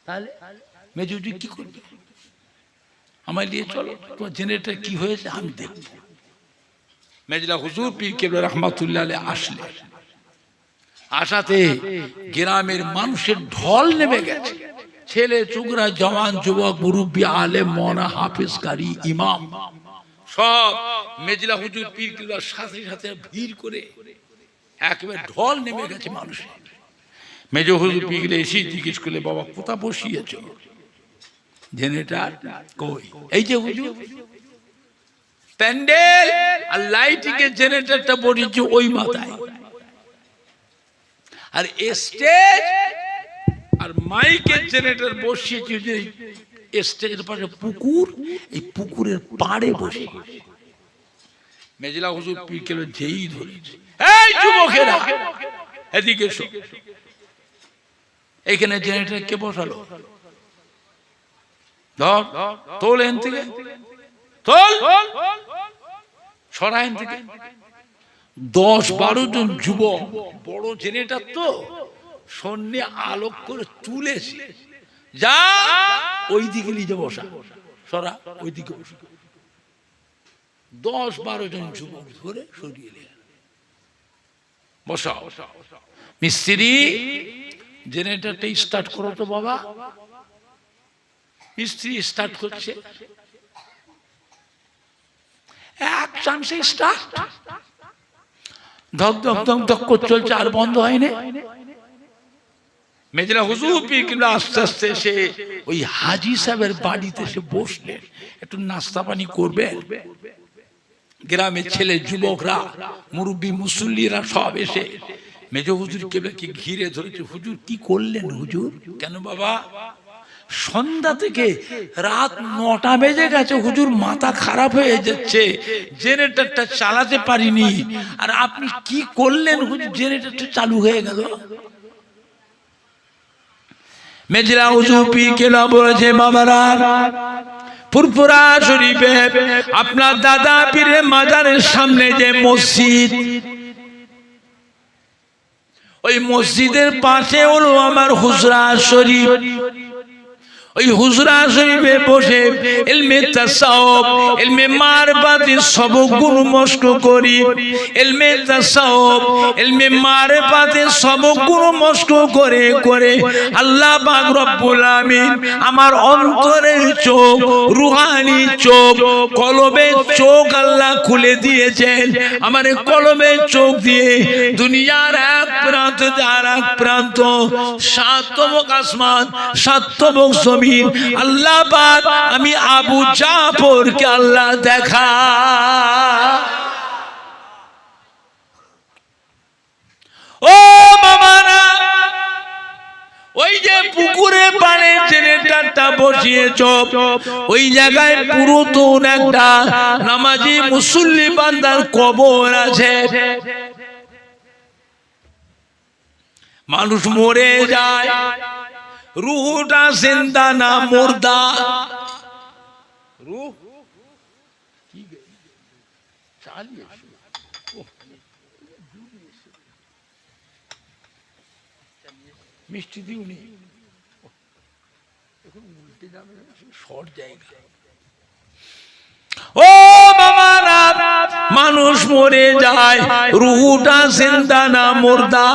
তাহলে মেজো হুজুর কি করবে? আমায় নিয়ে চলো, তোমার জেনারেটর কি হয়েছে আমি দেখব। মেজলা হুজুর পীর কেবলা রহমাতুল্লাহ আলাইহি আসলে, আসাতে গ্রামের মানুষের ঢল নেমে গেছে, ছেলে চুগরা, জওয়ান, যুবক, মুরব্বী, আলেম, মওলানা, হাফেজ, কারি, ইমাম সব মেজলা হুজুর পীর কেবলার সাথে সাথে ভিড় করে একেবারে ঢল নেমে গেছে মানুষের। মেজো হুজুর পীর কেবলা এসে জিজ্ঞেস করলে, বাবা কোথা বসিয়েছো জেনারেটর? কই, এই যে হুজুর প্যান্ডেল আর লাইটিং এর জেনারেটরটা বসিয়েছে ওই মাথায়, আর স্টেজ আর মাইকের জেনারেটর বসিয়েছে যে স্টেজের পাশে পুকুর, এই পুকুরের পাড়ে বসে। মেজলা হুজুর পীর কেবলা যেই ধরেছে, এই যুবকেরা এদিকে এসো, এখানে জেনারেটর কে বসালো? ধর তোল এখান থেকে, তোল সরাই এখান থেকে। 10-12 জন যুবক, বড় জেনারেটর তো, সন্ধ্যে আলোক করে তুলেছে, যা ওই দিকে নিয়ে বসা, সরা ওই দিকে বসা। 10-12 জন যুবক ধরে সরিয়ে বসা। মিস্ত্রি জেনারেটরটা স্টার্ট করো তো বাবা। মিস্ত্রি স্টার্ট করছে, এক চান্সে স্টার্ট, ধক ধক ধক ধক করে চলছে, আর বন্ধ হয়নি। মেজলা হুজুর পীর কেবলা আস্তে আস্তে এসে ওই হাজী সাহেবের বাড়িতে এসে বসলেন, একটু নাস্তা পানি করবেন। গ্রামের ছেলে যুবকরা, মুরব্বী মুসল্লিরা সব এসে মেজো হুজুর কেবলাকে ঘিরে ধরেছে। হুজুর কি করলেন হুজুর? কেন বাবা? সন্ধ্যা থেকে রাত 9টা বেজে গেছে, হুজুর মাথা খারাপ হয়ে যাচ্ছে, জেনারেটরটা চালাতে পারিনি, আর আপনি কি করলেন হুজুর? জেনারেটরটা চালু হয়ে গেল। মেজলা হুজুর পীর কেবলা বলেছে, বাবারা ফুরফুরা শরীফে আপনার দাদা পীরের মাজারের সামনে যে মসজিদ, ওই মসজিদের পাশে হলো আমার হুজরা শরীফ। ওই হুজরা শরীফে বসে ইলমে তাসাউফ, ইলমে মারিফাতের সবকগুলো মস্ক করি। ইলমে তাসাউফ, ইলমে মারিফাতের সবকগুলো মস্ক করে করে আল্লাহ পাক রব্বুল আমিন আমার অন্তরের চোখ, রুহানি চোখ, কলবের চোখ আল্লাহ খুলে দিয়েছেন। আমার কলবের চোখ দিয়ে দুনিয়ার এক প্রান্ত আর এক প্রান্ত, 7 তবক আসমান, 7 তবক জমিন, আল্লাহ পাক আমি আবু জাফরকে আল্লাহ দেখা। ও মামারা, ওই যে পুকুরে পাড়ে জেনারেটরটা বসিয়েছ, ওই জায়গায় পুরাতন একটা নামাজি মুসল্লি বান্দার কবর আছে। মানুষ মরে যায়, রুহটা জিন্দা না মুর্দা? রুহ মিষ্টি দিউনি, উল্টে যাবে, শর্ট জায়গা। ও বাবারা, মানুষ মরে যায়, রুহটা জিন্দা না মুর্দা?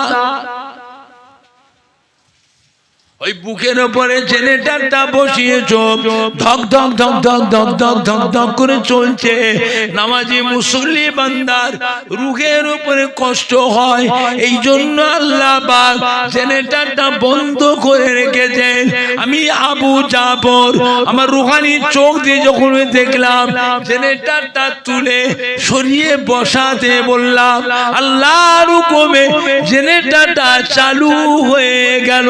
ওই বুকের উপরে জেনারেটরটা বসিয়েছ, ধক ধক ধক ধক ধক ধক ধক ধক করে চলছে। নামাজি মুসল্লি বান্দার রুহের উপরে কষ্ট হয়, এই জন্য আল্লাহ পাক জেনারেটরটা বন্ধ করে রেখেছেন। আমি আবু জাফর আমার রুহানি চোখ দিয়ে যখন দেখলাম, জেনারেটরটা তুলে সরিয়ে বসাতে বললাম, আল্লাহর হুকুমে জেনারেটরটা চালু হয়ে গেল।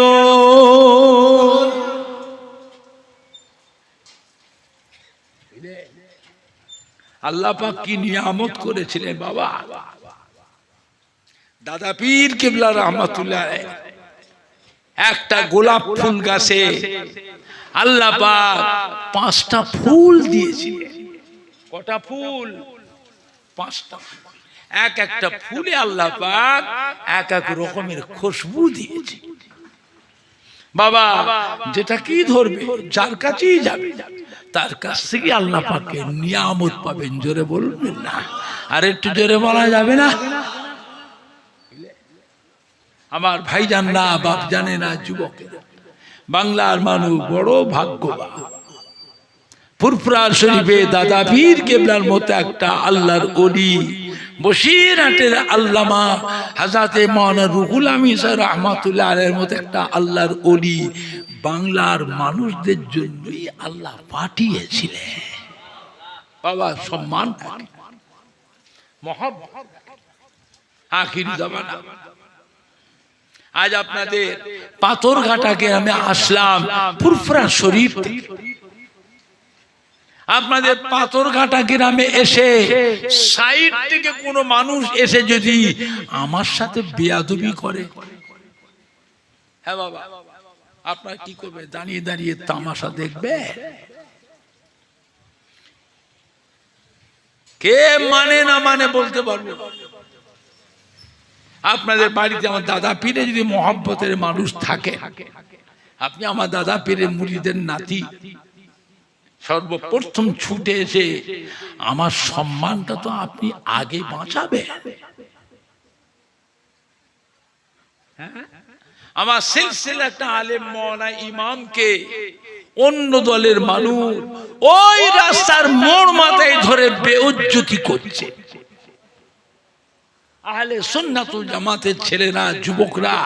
আল্লাহ পাক কি নিয়ামত করেছিলেন বাবা। দাদা পীর কেবলা রহমাতুল্লাহ একটা গোলাপ ফুল গাছে আল্লাহ পাক 5টা ফুল দিয়েছিলেন। কটা ফুল? 5টা। এক একটা ফুলে আল্লাহ পাক এক এক রকমের খুশবু দিয়েছে বাবা। যেটা কি ধরবে, যার কাছেই যাবে তার কাছ থেকে আল্লাহ পাকের নিয়ামত পাবেন। জোরে বলবেন না? আর একটু জোরে বলা যাবে না? আমার ভাইজান না, বাপ জানে না, যুবকেরা, বাংলার মানুষ বড় ভাগ্যবান। ফুরফুরা শরীফে দাদা পীর কেবলার মতো একটা আল্লাহর ওলি, বসিরহাটের আল্লামা হযরতে মাওলানা রুহুল আমিন রাহমাতুল্লাহ আলাইহির মতো একটা আল্লাহর ওলি বাংলার মানুষদের জন্যই আল্লাহ পাঠিয়েছিলেন বাবা। সম্মান মহব্বত আখিরি জামানা। আজ আপনাদের পাথরঘাটা গ্রামে আসলাম ফুরফুরা শরীফ থেকে। আপনাদের পাথরঘাটা গ্রামে এসে সাইড থেকে কোনো মানুষ এসে যদি আমার সাথে বেয়াদবি করে, হ্যাঁ বাবা, আপনার কি করবে? দাঁড়িয়ে দাঁড়িয়ে তামাশা দেখবে? কে মানে না মানে বলতে পারবো। আপনাদের বাড়িতে আমার দাদা পীরে যদি মহব্বতের মানুষ থাকে, আপনি আমার দাদা পীরের মুরিদের নাতি, সর্বপ্রথম ছুটে এসে আমার সম্মানটা তো আপনি আগে বাঁচাবেন। আমার সিলসিলা একটা আলেম মাওলানা ইমামকে অন্য দলের মানুষ ওই রাস্তার মোড় মাথায় ধরে বেইজ্জতি করছে। আহলে সুন্নাতুল জামাতের ছেলেরা, যুবকরা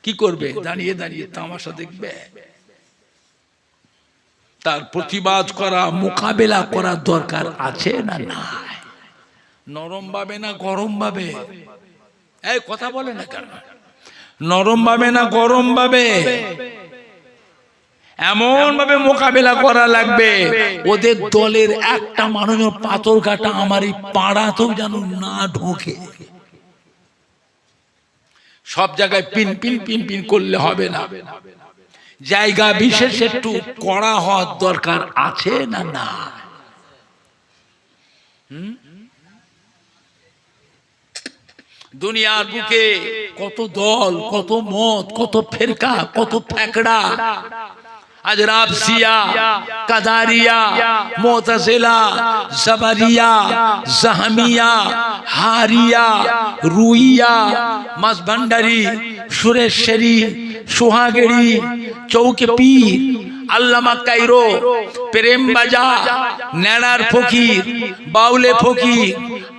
কি করবে? দাঁড়িয়ে দাঁড়িয়ে তামাশা দেখবে? তার প্রতিবাদ করা, মোকাবেলা করার দরকার আছে না নাই? নরম ভাবে না গরম ভাবে? এই কথা বলে না কেন? নরম ভাবে না গরম ভাবে? এমন ভাবে মোকাবেলা করা লাগবে ওদের দলের একটা মানুষ পাথরঘাটা আমার এই পাড়াতেও যেন না ঢোকে। সব জায়গায় পিন পিন পিন পিন করলে হবে না, জায়গা বিশেষ একটু কড়া হওয়ার দরকার আছে না না? দুনিয়ার বুকে কত দল, কত মত, কত ফেরকা, কত ফ্যাকড়া। আজ রাবসিয়া, কাদারিয়া, মুতাজিলা, জাবারিয়া, জাহমিয়া, হারিয়া, রুইয়া, মাসভান্ডারি, সুরেশ্বরী, সোহাগেড়ি, চৌকে পীর, আল্লামা কাইরো, প্রেম বাজার, নেড়ার ফকির, বাউলে ফকির,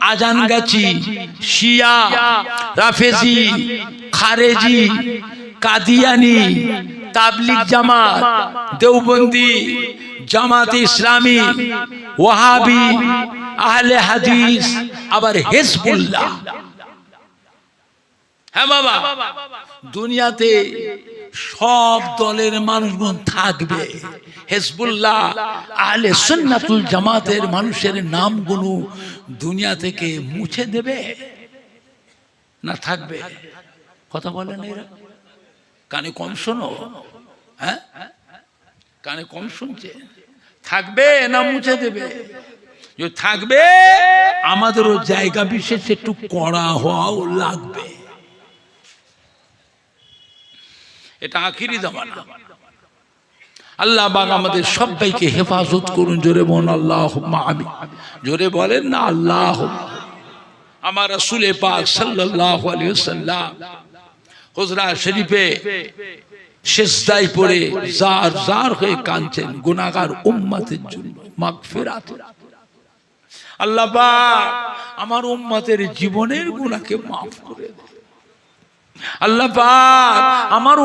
আজানগাছি, শিয়া, রাফেজি, খারেজি, কাদিয়ানি, তাবলিগ জামাত, দেওবন্দি, জামাত ইসলামী, ওয়াহাবি, আহলে হাদিস, আবার হিজবুল্লাহ। হ্যাঁ বাবা, দুনিয়াতে সব দলের মানুষগণ থাকবে। হিজবুল্লাহ, আহলে সুন্নাতুল জামাতের মানুষের নামগুলো দুনিয়া থেকে মুছে দেবে না থাকবে? কথা বলেন এরা? কানে কম শোনো? হ্যাঁ, কানে কম শুনছে? থাকবে না মুছে দেবে? যদি থাকবে আমাদেরও জায়গা বিশেষ একটু কড়া হওয়াও লাগবে। এটা আখিরি জামানা। আল্লাহ পাক আমাদের সবাইকে হেফাজত করুন। জোরে বলুন আল্লাহুম্মা আমিন। জোরে বলেন না আল্লাহুম্মা। আমার রাসূল পাক সাল্লাল্লাহু আলাইহি ওয়াসাল্লাম হুজরা শরীফে সিজদায় পড়ে জার জার হয়ে কাঁদছেন গুনাহগার উম্মতের জন্য মাগফিরাত। আল্লাহ পাক আমার উম্মতের জীবনের গুনাহকে maaf করে দেন। আল্লাহ পাক আমার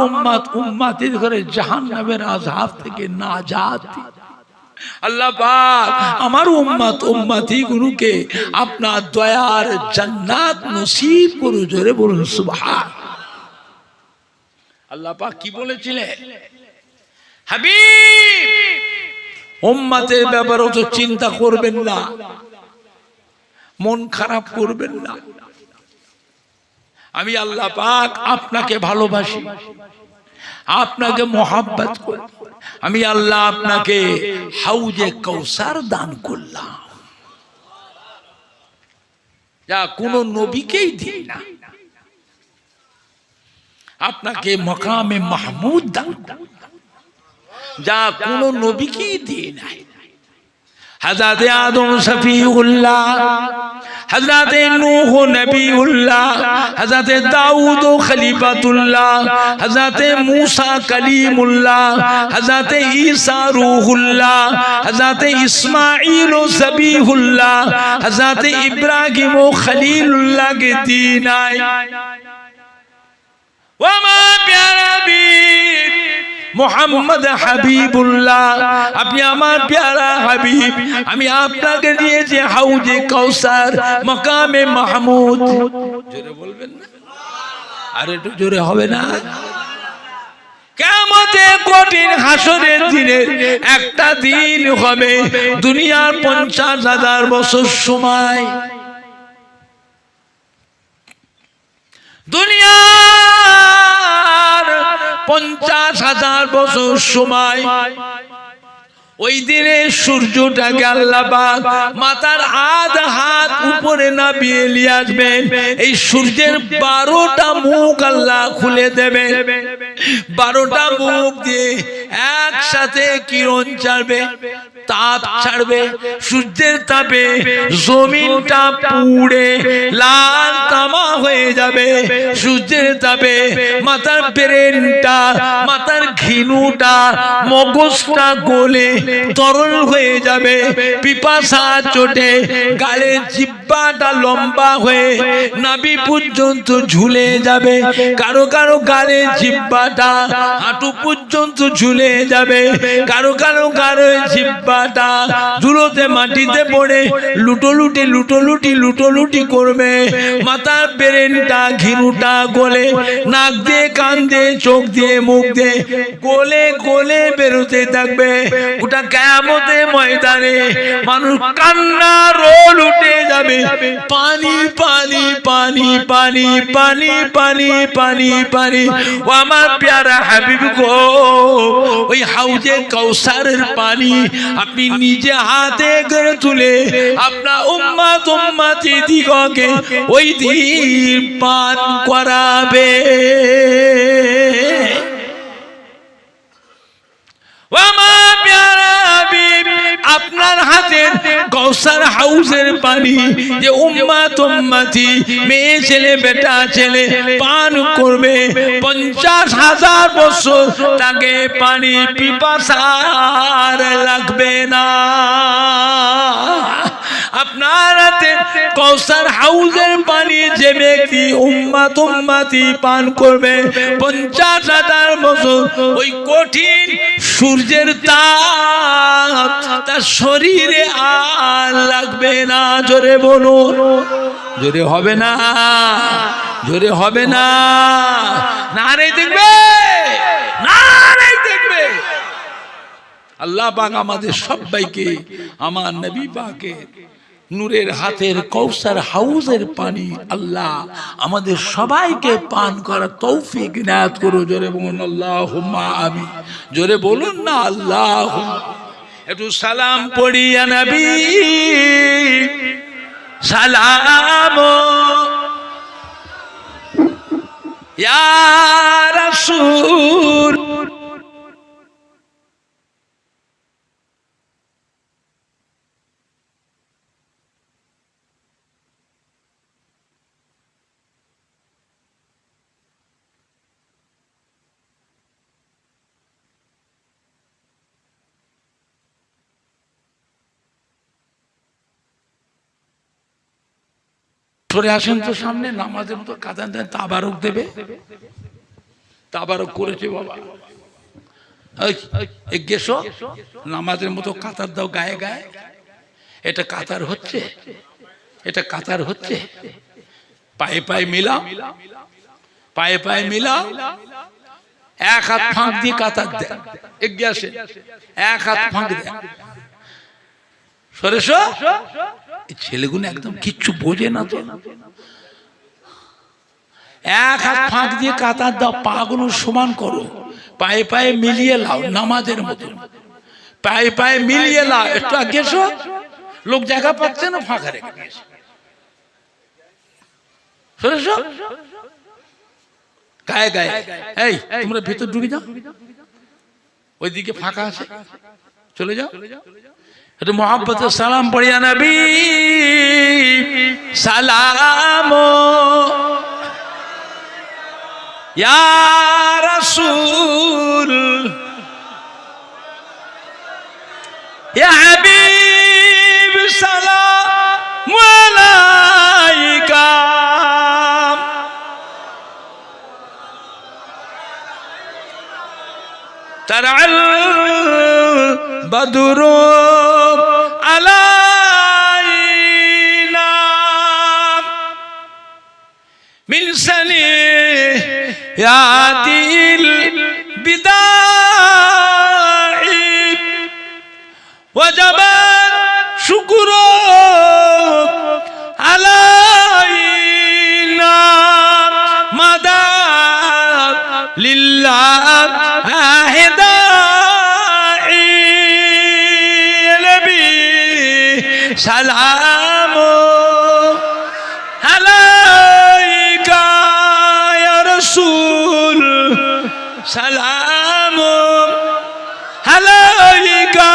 উম্মতের ঘরে জাহান্নামের আযাব থেকে নাজাত দিন। আল্লাহ পাক আমার উম্মতি গুলোকে আপনার দয়ার জান্নাত নসিব করুন। জোরে বলুন সুবহান। আল্লাহ পাক কি বলেছিলেন? হাবিব উম্মতের ব্যাপারে তো চিন্তা করবেন না, মন খারাপ করবেন না। আমি আল্লাহ পাক আপনাকে ভালোবাসি, আপনাকে মোহাব্বত করি। আমি আল্লাহ আপনাকে হাউজে কাউসার দান করলাম, যা কোনো নবীকেই দিই না। আপনাকে মাকামে মাহমুদ দান করলাম, যা কোনো নবীকেই দিয়ে নাই। হযরত আদম শফিউল্লাহ, হযরত নূহ নবীউল্লাহ, হযরত দাউদ খলিফাতুল্লাহ, হযরত মূসা কলিমুল্লাহ, হযরত ঈসা রূহুল্লাহ, হযরত ইসমাঈল জবীহুল্লাহ, হযরত ইব্রাহিম খলিলুল্লাহ के दीन आए। ওমা প্যারা বীর মোহাম্মদ হাবিবুল্লাহ, আপনি আমার প্যারা হাবিব, আমি আপনাকে দিয়েছি হাউজে কাউসার, মাকামে মাহমুদ। জোরে বলবেন না? আর একটু জোরে হবে না? কিয়ামতে কঠিন হাসরের দিনে একটা দিন হবে, দুনিয়ার 50,000 বছর সময়, দুনিয়ার 50,000 বছর সময়। ওই দিনে সূর্যটাকে আল্লাহ পাক মাথার আধ হাত উপরে নামিয়ে নিয়ে আসবেন। এই সূর্যের 12টা মুখ আল্লাহ খুলে দেবে, 12টা মুখ দিয়ে একসাথে কিরণ ছাড়বে, তাপ ছাড়বে। সূর্যের তাপে জমিনটা পুড়ে লাল তামা হয়ে যাবে। সূর্যের তাপে মাথার ব্রেনটা, মাথার ঘিনুটা, মগজটা গলে তরল হয়ে যাবে। পিপাসা চোটে গালের জিহ্বাটা লম্বা হয়ে নাভি পর্যন্ত ঝুলে যাবে। কারো কারো গালের জিহ্বাটা হাঁটু পর্যন্ত ঝুলে যাবে। কারো কারো গালের জিহ্বাটা ধুলোতে মাটিতে পড়ে লুটোলুটি লুটোলুটি লুটোলুটি করবে। মাথার ব্রেনটা ঘিনুটা গলে নাক দিয়ে, কান দিয়ে, চোখ দিয়ে, মুখ দিয়ে গলে গলে বেরোতে থাকবে। ওটা কিয়ামতের ময়দানে মানুষ কান্না রোল উঠে যাবে। পানি পানি পানি পানি পানি পানি পানি পানি। ও আমার প্যারা হাবিব গো, ওই হাউজে কাউসারের পানি আপনি নিজে হাতে করে তুলে আপনার উম্মত উম্মতি দিগকে ওই দিন পান করাবে। ও আমার প্যারা হাবিব, আপনার হাতের কাউসার হাউজের পানি যে উম্মত উম্মতি মেয়ে ছেলে বেটা ছেলে পান করবে, 50,000 বছর তাকে পানি পিপাসার লাগবে না। আপনার হাতে কাউসার হাউজের পানি যে ব্যক্তি উম্মত উম্মতি পান করবে, 50,000 বছর ওই কঠিন সূর্যের তাপ তার শরীরে আর লাগবে না। জোরে বলুন, জোরে হবে না? জোরে হবে না? নারে দেখবে, নারে দেখবে। আল্লাহ পাক আমাদের সবাইকে আমার নবী পাকের নূরের হাতের কাউসার হাউজের পানি আল্লাহ আমাদের সবাইকে পান করার তৌফিক ইনায়াত করো। জোরে বলুন আল্লাহুম্মা আমিন। জোরে বলুন না আল্লাহুম্মা। একটু সালাম পড়িয়া নবী সালাম ইয়া রাসূল। সরে আসেন তো সামনে, নামাজের মতো কাঁদান দেন, তাবারক দেবে। তাবারক করেছে বাবা, গেছো নামাজের মতো কাতার দাও গায়ে গায়ে। এটা কাতার হচ্ছে, এটা কাতার হচ্ছে। পায়ে পায়ে মিলাও, পায়ে পায়ে মিলাও। এক হাত ফাঁক দিয়ে কাতার দেয়, এগিয়ে আসে, এক হাত ফাঁক দেয়, সরে এসো। এই ছেলেগুলো একদম কিচ্ছু বোঝে না তো, এক হাত ফাঁক দিয়ে কাতার দাও, পা গুলো সমান করো, পায়ে পায়ে মিলিয়ে লাও, নামাজের মতো পায়ে পায়ে মিলিয়ে লাও, একটু আগে এসো, লোক জায়গা পাচ্ছে না, ফাঁকা রেখে দিয়েছে, সরে এসো, গায়ে গায়ে। এই তোমরা ভেতর ঢুকে যাও, ওইদিকে ফাঁকা আছে, চলে যাও। একটু মোহাব্বতের সালাম পড়িয়া নবী সালাম ইয়া রাসূল ইয়া হাবিব সালাম আলাইকা তারাল বদরু আলাইনা মিন সানিয়াতিল বিদাই ওয়াজাবা শুকরু আলাইনা মাদা লিল্লাহ সালাম আলাইকা ইয়া রাসূল সালাম আলাইকা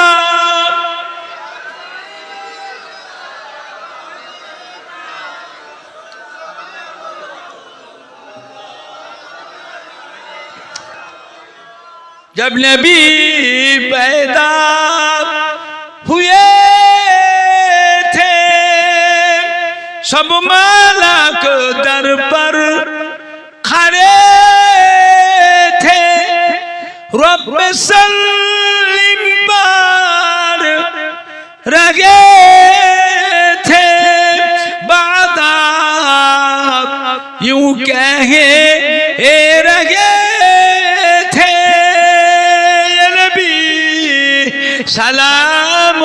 जब नबी पैदा हुए सब मालक दर पर खड़े थे, रब सल्लिम पर रगे थे, बादा यूं कहे रगे थे, नबी सलाम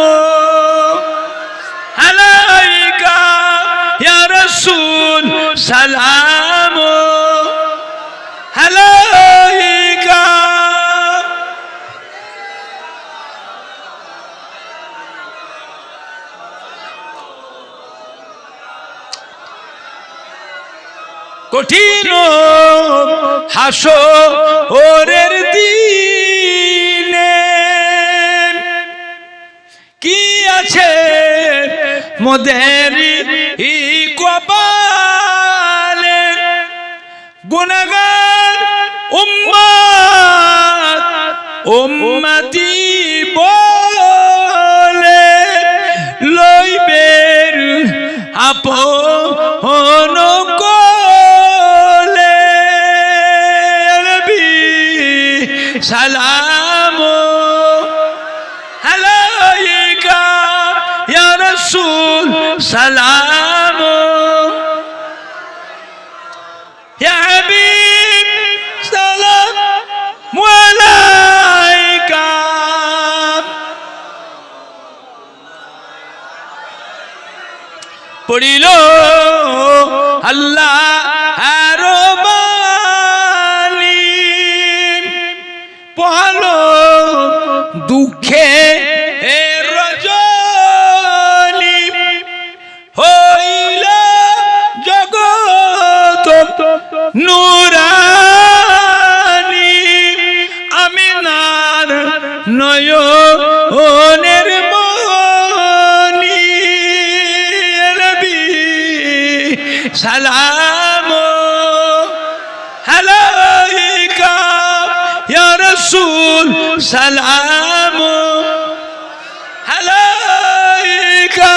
সালাম আলাইকা কঠিন হাসরের দিনে কি আছে মোদের কপালে, গুনাহগার উম্মত উম্মতি বলে লইবেন আপন কোলে, নবী সালাম আলাইকা ইয়া রাসূল সালাম ইয়া হাবিব সালাম আলাইকা। পড়িল আল্লাহ বাণী, পড়ালো দুঃখে রজনী, হইল জগৎ নূরানী, আমিনার নয়নের মনি, নবী সালাম আলাইকা ইয়া রাসূল সালাম আলাইকা।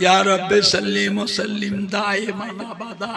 या रब्बे सल्लिम व सल्लिम दाइमन अबदा